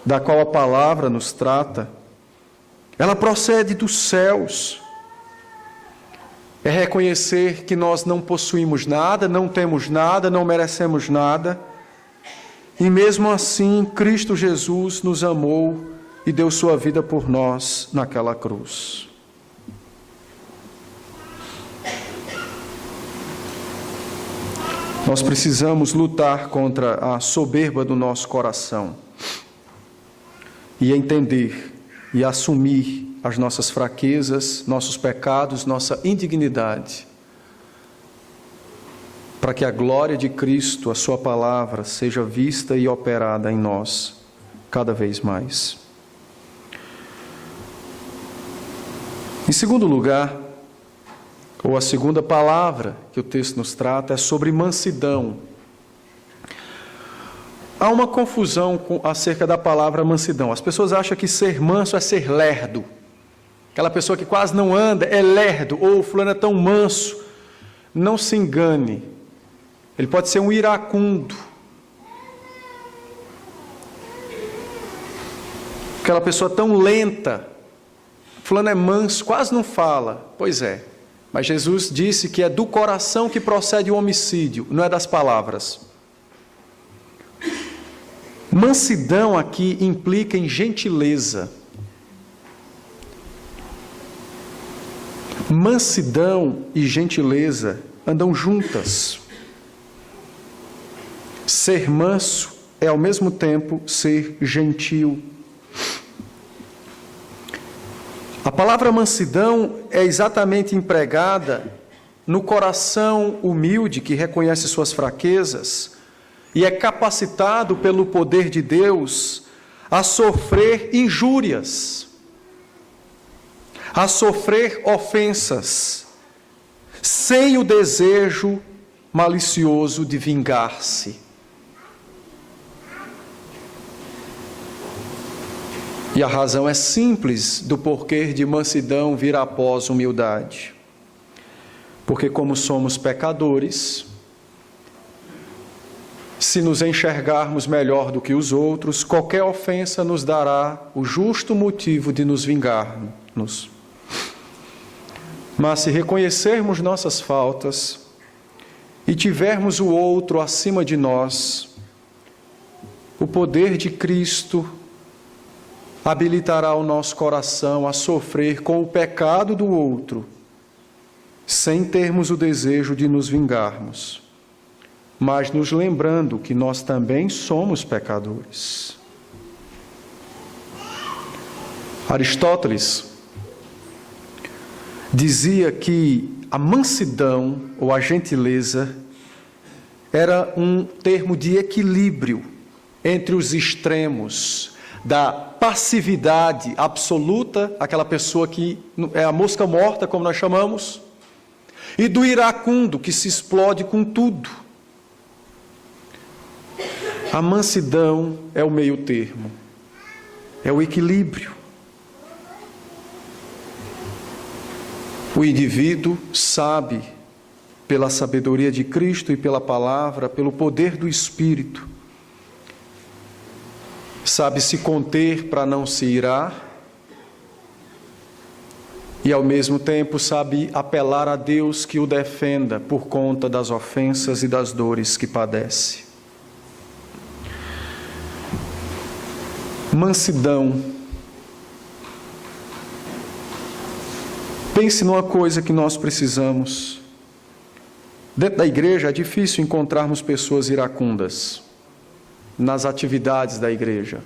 da qual a palavra nos trata, ela procede dos céus. É reconhecer que nós não possuímos nada, não temos nada, não merecemos nada, e mesmo assim Cristo Jesus nos amou e deu sua vida por nós naquela cruz. Nós precisamos lutar contra a soberba do nosso coração e entender e assumir as nossas fraquezas, nossos pecados, nossa indignidade, para que a glória de Cristo, a sua palavra, seja vista e operada em nós cada vez mais. Em segundo lugar, ou a segunda palavra que o texto nos trata é sobre mansidão. Há uma confusão acerca da palavra mansidão. As pessoas acham que ser manso é ser lerdo. Aquela pessoa que quase não anda é lerdo, ou fulano é tão manso. Não se engane. Ele pode ser um iracundo. Aquela pessoa tão lenta. Fulano é manso, quase não fala. Pois é. Mas Jesus disse que é do coração que procede o homicídio, não é das palavras. Mansidão aqui implica em gentileza. Mansidão e gentileza andam juntas. Ser manso é ao mesmo tempo ser gentil. A palavra mansidão é exatamente empregada no coração humilde que reconhece suas fraquezas e é capacitado pelo poder de Deus a sofrer injúrias, a sofrer ofensas, sem o desejo malicioso de vingar-se. E a razão é simples do porquê de mansidão vir após humildade. Porque como somos pecadores, se nos enxergarmos melhor do que os outros, qualquer ofensa nos dará o justo motivo de nos vingarmos. Mas se reconhecermos nossas faltas e tivermos o outro acima de nós, o poder de Cristo habilitará o nosso coração a sofrer com o pecado do outro, sem termos o desejo de nos vingarmos, mas nos lembrando que nós também somos pecadores. Aristóteles dizia que a mansidão ou a gentileza era um termo de equilíbrio entre os extremos da passividade absoluta, aquela pessoa que é a mosca morta, como nós chamamos, e do iracundo, que se explode com tudo. A mansidão é o meio termo, é o equilíbrio. O indivíduo sabe, pela sabedoria de Cristo e pela palavra, pelo poder do Espírito, sabe se conter para não se irar e, ao mesmo tempo, sabe apelar a Deus que o defenda por conta das ofensas e das dores que padece. Mansidão. Pense numa coisa que nós precisamos. Dentro da igreja é difícil encontrarmos pessoas iracundas nas atividades da igreja.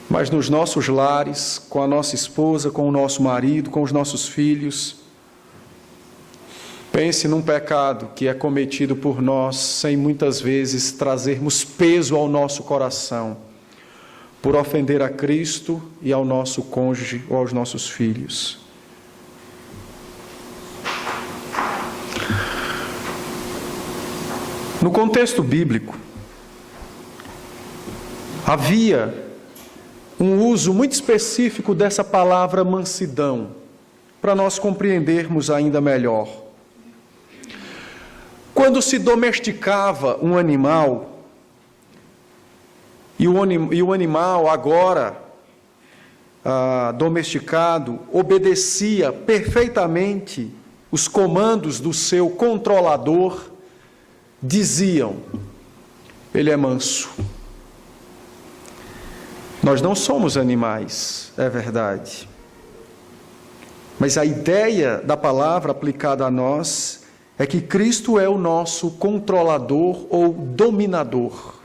Mas nos nossos lares, com a nossa esposa, com o nosso marido, com os nossos filhos, pense num pecado que é cometido por nós, sem muitas vezes trazermos peso ao nosso coração, por ofender a Cristo e ao nosso cônjuge ou aos nossos filhos. No contexto bíblico, havia um uso muito específico dessa palavra mansidão, para nós compreendermos ainda melhor. Quando se domesticava um animal, e o animal agora domesticado obedecia perfeitamente os comandos do seu controlador, diziam: ele é manso. Nós não somos animais, é verdade. Mas a ideia da palavra aplicada a nós é que Cristo é o nosso controlador ou dominador.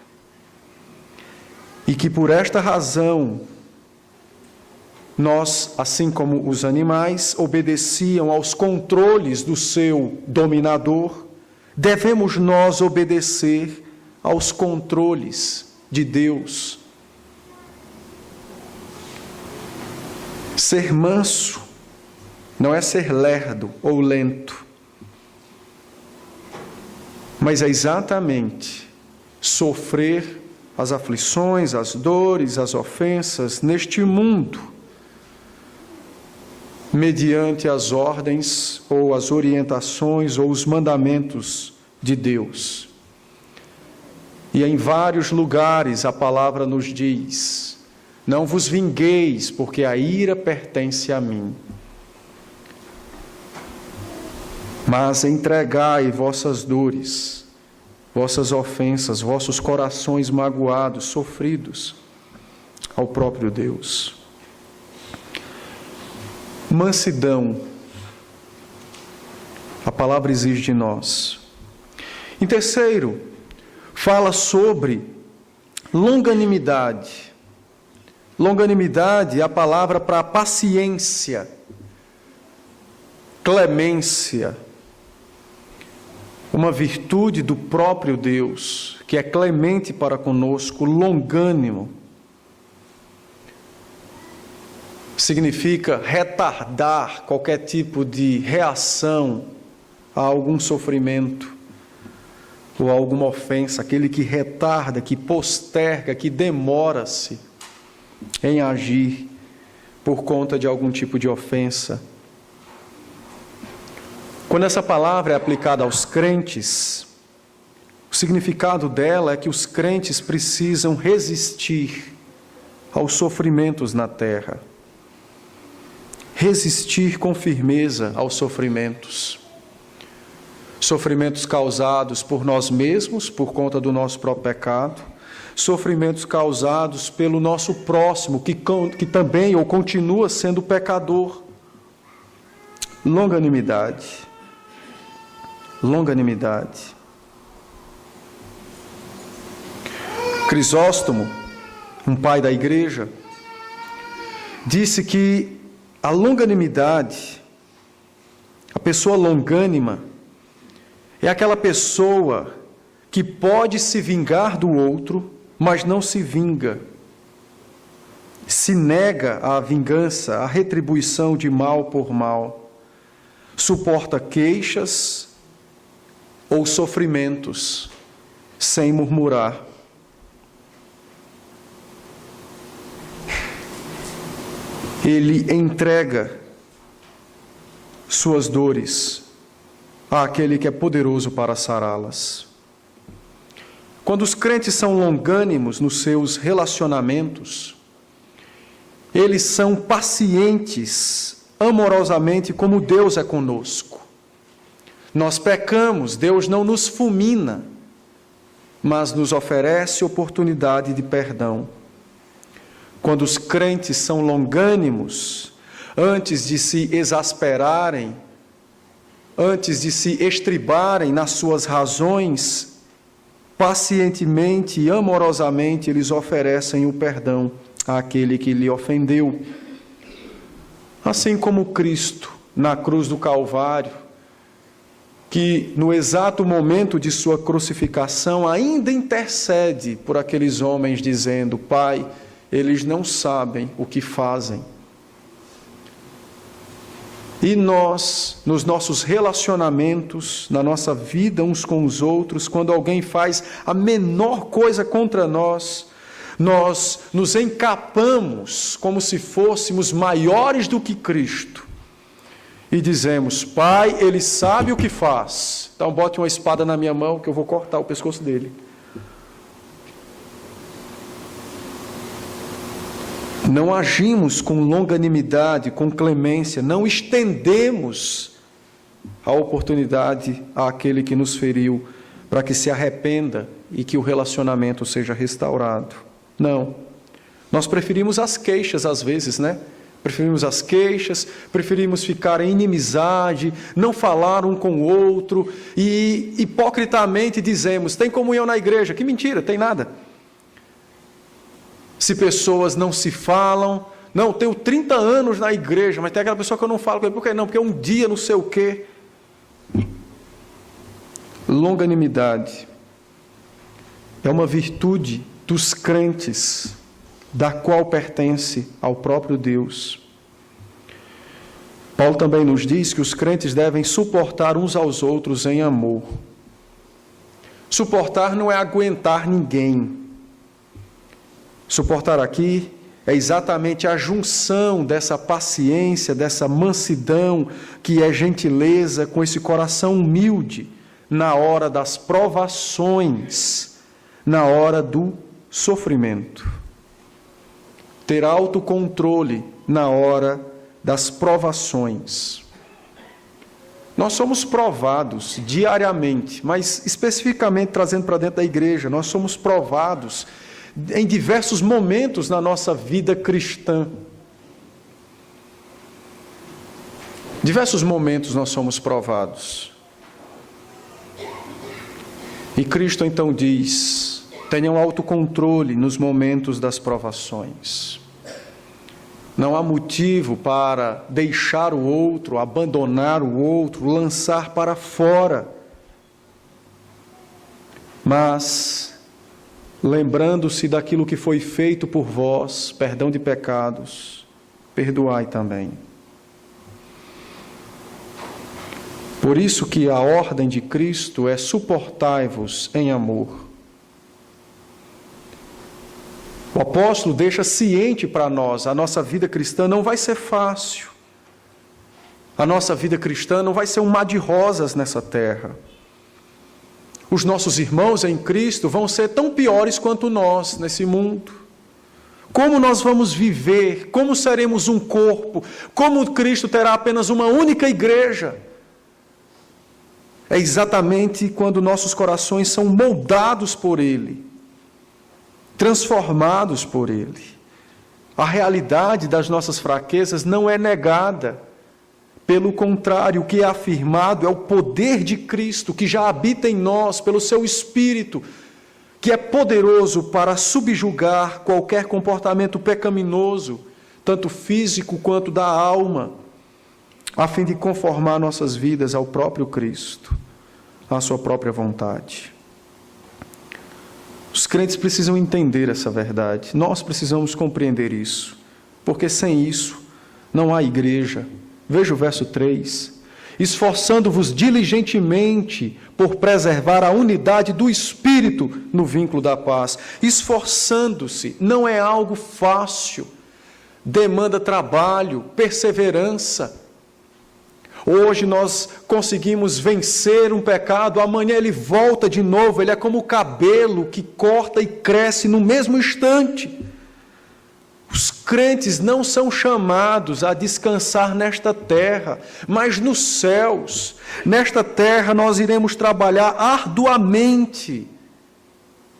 E que por esta razão, nós, assim como os animais, obedeciam aos controles do seu dominador, devemos nós obedecer aos controles de Deus. Ser manso não é ser lerdo ou lento, mas é exatamente sofrer as aflições, as dores, as ofensas neste mundo, mediante as ordens ou as orientações ou os mandamentos de Deus. E em vários lugares a palavra nos diz: não vos vingueis, porque a ira pertence a mim. Mas entregai vossas dores, vossas ofensas, vossos corações magoados, sofridos, ao próprio Deus. Mansidão, a palavra exige de nós. Em terceiro, fala sobre longanimidade. Longanimidade é a palavra para paciência, clemência, uma virtude do próprio Deus, que é clemente para conosco, longânimo. significa retardar qualquer tipo de reação a algum sofrimento ou a alguma ofensa, aquele que retarda, que posterga, que demora-se em agir por conta de algum tipo de ofensa. Quando essa palavra é aplicada aos crentes, o significado dela é que os crentes precisam resistir aos sofrimentos na terra. Resistir com firmeza aos sofrimentos. Sofrimentos causados por nós mesmos, por conta do nosso próprio pecado. Sofrimentos causados pelo nosso próximo, que também ou continua sendo pecador. Longanimidade. Longanimidade. Crisóstomo, um pai da igreja, disse que a longanimidade, a pessoa longânima, é aquela pessoa que pode se vingar do outro, mas não se vinga. Se nega à vingança, à retribuição de mal por mal. Suporta queixas ou sofrimentos, sem murmurar. Ele entrega suas dores àquele que é poderoso para sará-las. Quando os crentes são longânimos nos seus relacionamentos, eles são pacientes amorosamente como Deus é conosco. Nós pecamos, Deus não nos fulmina, mas nos oferece oportunidade de perdão. Quando os crentes são longânimos, antes de se exasperarem, antes de se estribarem nas suas razões, pacientemente e amorosamente eles oferecem o perdão àquele que lhe ofendeu. Assim como Cristo, na cruz do Calvário, que no exato momento de sua crucificação ainda intercede por aqueles homens dizendo: Pai, eles não sabem o que fazem. E nós, nos nossos relacionamentos, na nossa vida uns com os outros, quando alguém faz a menor coisa contra nós, nós nos encapamos como se fôssemos maiores do que Cristo. E dizemos: Pai, Ele sabe o que faz. Então bote uma espada na minha mão que eu vou cortar o pescoço dele. Não agimos com longanimidade, com clemência, não estendemos a oportunidade àquele que nos feriu, para que se arrependa e que o relacionamento seja restaurado. Não. Nós preferimos as queixas às vezes, né? Preferimos as queixas, preferimos ficar em inimizade, não falar um com o outro e hipocritamente dizemos: tem comunhão na igreja. Que mentira, tem nada. Se pessoas não se falam, não, tenho 30 anos na igreja, mas tem aquela pessoa que eu não falo com ele. Por quê? Não, porque um dia não sei o quê. Longanimidade é uma virtude dos crentes, da qual pertence ao próprio Deus. Paulo também nos diz que os crentes devem suportar uns aos outros em amor. Suportar não é aguentar ninguém. Suportar aqui é exatamente a junção dessa paciência, dessa mansidão, que é gentileza, com esse coração humilde, na hora das provações, na hora do sofrimento. Ter autocontrole na hora das provações. Nós somos provados diariamente, mas especificamente trazendo para dentro da igreja, nós somos provados em diversos momentos na nossa vida cristã. Diversos momentos nós somos provados. E Cristo então diz: tenham autocontrole nos momentos das provações. Não há motivo para deixar o outro, abandonar o outro, lançar para fora. Mas lembrando-se daquilo que foi feito por vós, perdão de pecados, perdoai também. Por isso que a ordem de Cristo é suportai-vos em amor. O apóstolo deixa ciente para nós, a nossa vida cristã não vai ser fácil. A nossa vida cristã não vai ser um mar de rosas nessa terra. Os nossos irmãos em Cristo vão ser tão piores quanto nós nesse mundo. Como nós vamos viver? Como seremos um corpo? Como Cristo terá apenas uma única igreja? É exatamente quando nossos corações são moldados por Ele, transformados por Ele. A realidade das nossas fraquezas não é negada. Pelo contrário, o que é afirmado é o poder de Cristo, que já habita em nós pelo seu Espírito, que é poderoso para subjugar qualquer comportamento pecaminoso, tanto físico quanto da alma, a fim de conformar nossas vidas ao próprio Cristo, à sua própria vontade. Os crentes precisam entender essa verdade. Nós precisamos compreender isso, porque sem isso não há igreja. Veja o verso 3. Esforçando-vos diligentemente por preservar a unidade do Espírito no vínculo da paz. Esforçando-se não é algo fácil. Demanda trabalho, perseverança. Hoje nós conseguimos vencer um pecado, amanhã ele volta de novo, ele é como o cabelo que corta e cresce no mesmo instante. Os crentes não são chamados a descansar nesta terra, mas nos céus. Nesta terra nós iremos trabalhar arduamente,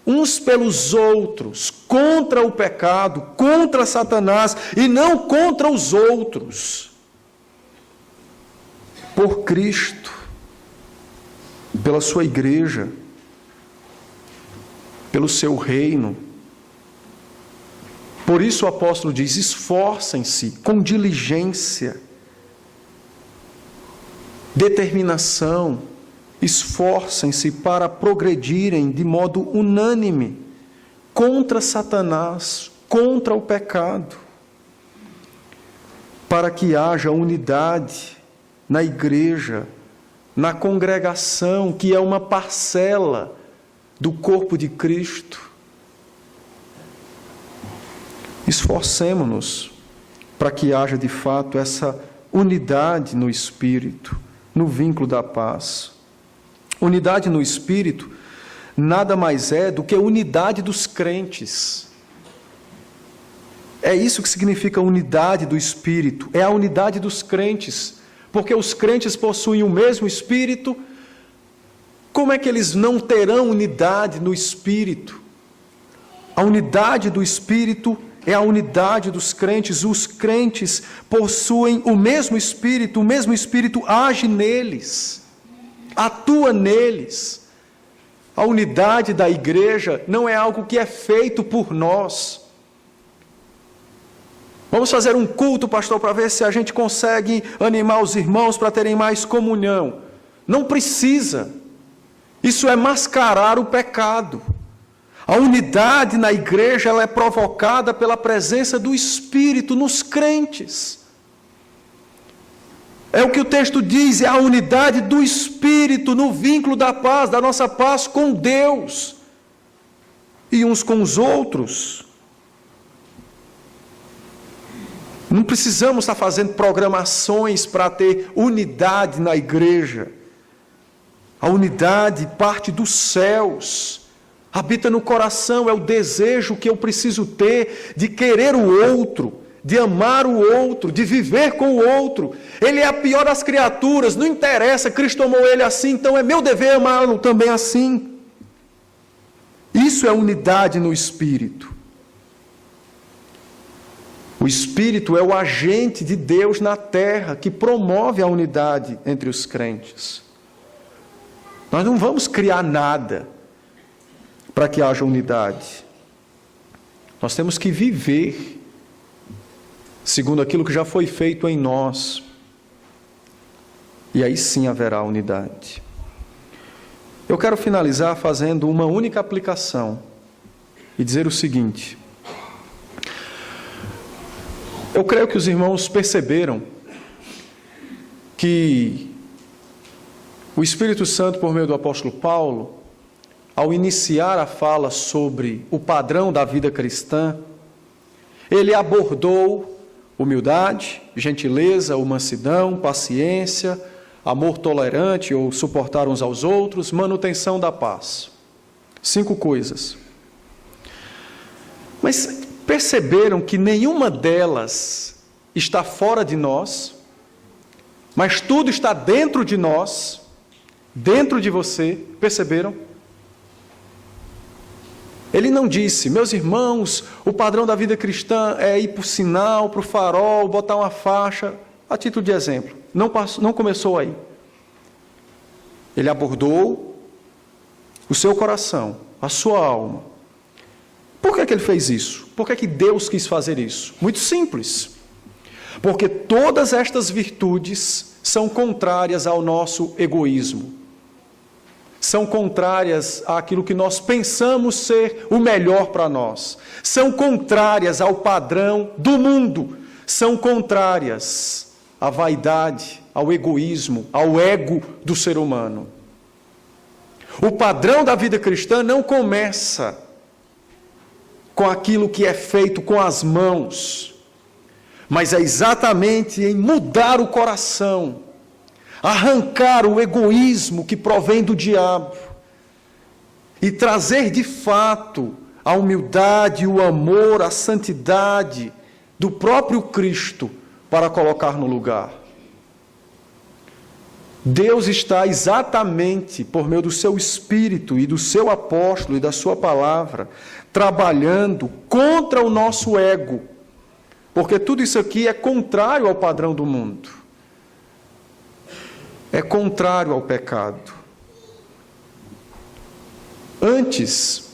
uns pelos outros, contra o pecado, contra Satanás, e não contra os outros. Por Cristo, pela sua igreja, pelo seu reino. Por isso o apóstolo diz: esforcem-se com diligência, determinação, esforcem-se para progredirem de modo unânime contra Satanás, contra o pecado, para que haja unidade na igreja, na congregação, que é uma parcela do corpo de Cristo. Esforcemo-nos para que haja de fato essa unidade no Espírito, no vínculo da paz. Unidade no Espírito nada mais é do que unidade dos crentes. É isso que significa unidade do Espírito, é a unidade dos crentes. Porque os crentes possuem o mesmo Espírito, como é que eles não terão unidade no Espírito? A unidade do Espírito é a unidade dos crentes. Os crentes possuem o mesmo Espírito age neles, atua neles. A unidade da igreja não é algo que é feito por nós. Vamos fazer um culto, pastor, para ver se a gente consegue animar os irmãos para terem mais comunhão. Não precisa. Isso é mascarar o pecado. A unidade na igreja ela é provocada pela presença do Espírito nos crentes. É o que o texto diz, é a unidade do Espírito no vínculo da paz, da nossa paz com Deus e uns com os outros. Não precisamos estar fazendo programações para ter unidade na igreja. A unidade parte dos céus, habita no coração, é o desejo que eu preciso ter de querer o outro, de amar o outro, de viver com o outro. Ele é a pior das criaturas, não interessa, Cristo amou ele assim, então é meu dever amá-lo também assim. Isso é unidade no Espírito. O Espírito é o agente de Deus na terra que promove a unidade entre os crentes. Nós não vamos criar nada para que haja unidade. Nós temos que viver segundo aquilo que já foi feito em nós. E aí sim haverá unidade. Eu quero finalizar fazendo uma única aplicação e dizer o seguinte: Eu creio que os irmãos perceberam que o Espírito Santo, por meio do apóstolo Paulo, ao iniciar a fala sobre o padrão da vida cristã, ele abordou humildade, gentileza, mansidão, paciência, amor tolerante ou suportar uns aos outros, manutenção da paz. 5 coisas. Mas perceberam que nenhuma delas está fora de nós, mas tudo está dentro de nós, dentro de você. Perceberam? Ele não disse: meus irmãos, o padrão da vida cristã é ir para o sinal, para o farol, botar uma faixa, a título de exemplo. Não começou aí. Ele abordou o seu coração, a sua alma. Por que ele fez isso? Por que Deus quis fazer isso? Muito simples. Porque todas estas virtudes são contrárias ao nosso egoísmo. São contrárias àquilo que nós pensamos ser o melhor para nós. São contrárias ao padrão do mundo. São contrárias à vaidade, ao egoísmo, ao ego do ser humano. O padrão da vida cristã não começa com aquilo que é feito com as mãos, mas é exatamente em mudar o coração, arrancar o egoísmo que provém do diabo e trazer de fato a humildade, o amor, a santidade do próprio Cristo para colocar no lugar. Deus está exatamente, por meio do seu Espírito e do seu apóstolo e da sua palavra, trabalhando contra o nosso ego, porque tudo isso aqui é contrário ao padrão do mundo, é contrário ao pecado. Antes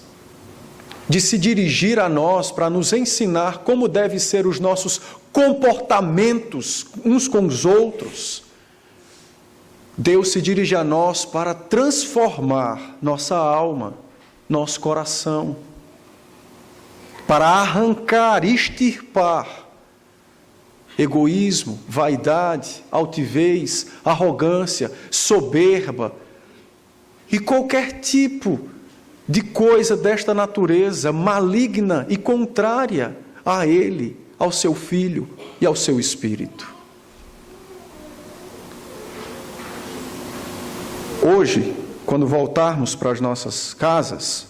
de se dirigir a nós para nos ensinar como devem ser os nossos comportamentos uns com os outros, Deus se dirige a nós para transformar nossa alma, nosso coração, para arrancar, extirpar egoísmo, vaidade, altivez, arrogância, soberba e qualquer tipo de coisa desta natureza maligna e contrária a Ele, ao seu Filho e ao seu Espírito. Hoje, quando voltarmos para as nossas casas,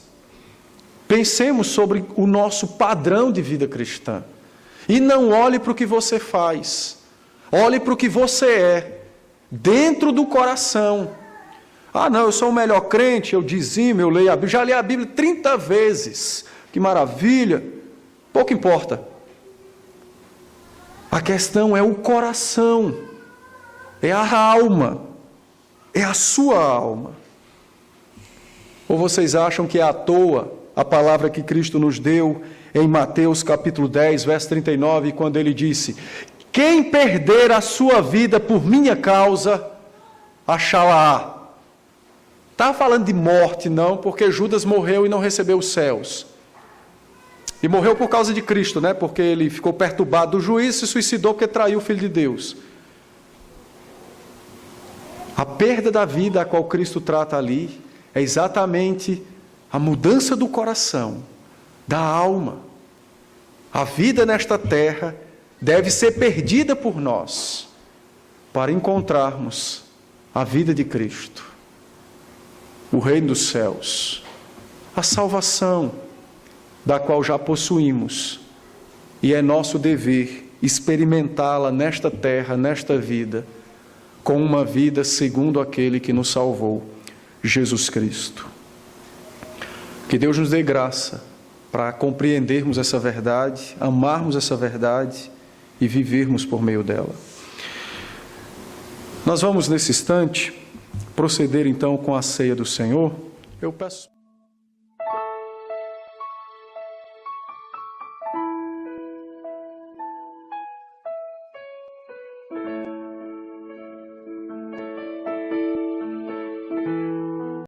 pensemos sobre o nosso padrão de vida cristã. E não olhe para o que você faz. Olhe para o que você é, dentro do coração. Ah, não, eu sou o melhor crente, eu dizimo, eu leio a Bíblia. Já li a Bíblia 30 vezes. Que maravilha. Pouco importa. A questão é o coração. É a alma. É a sua alma. Ou vocês acham que é à toa a palavra que Cristo nos deu em Mateus capítulo 10, verso 39, quando ele disse: quem perder a sua vida por minha causa, achá-la-á. Está falando de morte, não, porque Judas morreu e não recebeu os céus. E morreu por causa de Cristo, né? Porque ele ficou perturbado do juízo e se suicidou porque traiu o Filho de Deus. A perda da vida a qual Cristo trata ali é exatamente a mudança do coração, da alma. A vida nesta terra deve ser perdida por nós para encontrarmos a vida de Cristo, o reino dos céus, a salvação da qual já possuímos, e é nosso dever experimentá-la nesta terra, nesta vida, com uma vida segundo aquele que nos salvou, Jesus Cristo. Que Deus nos dê graça para compreendermos essa verdade, amarmos essa verdade e vivermos por meio dela. Nós vamos, nesse instante, proceder então com a ceia do Senhor. Eu peço...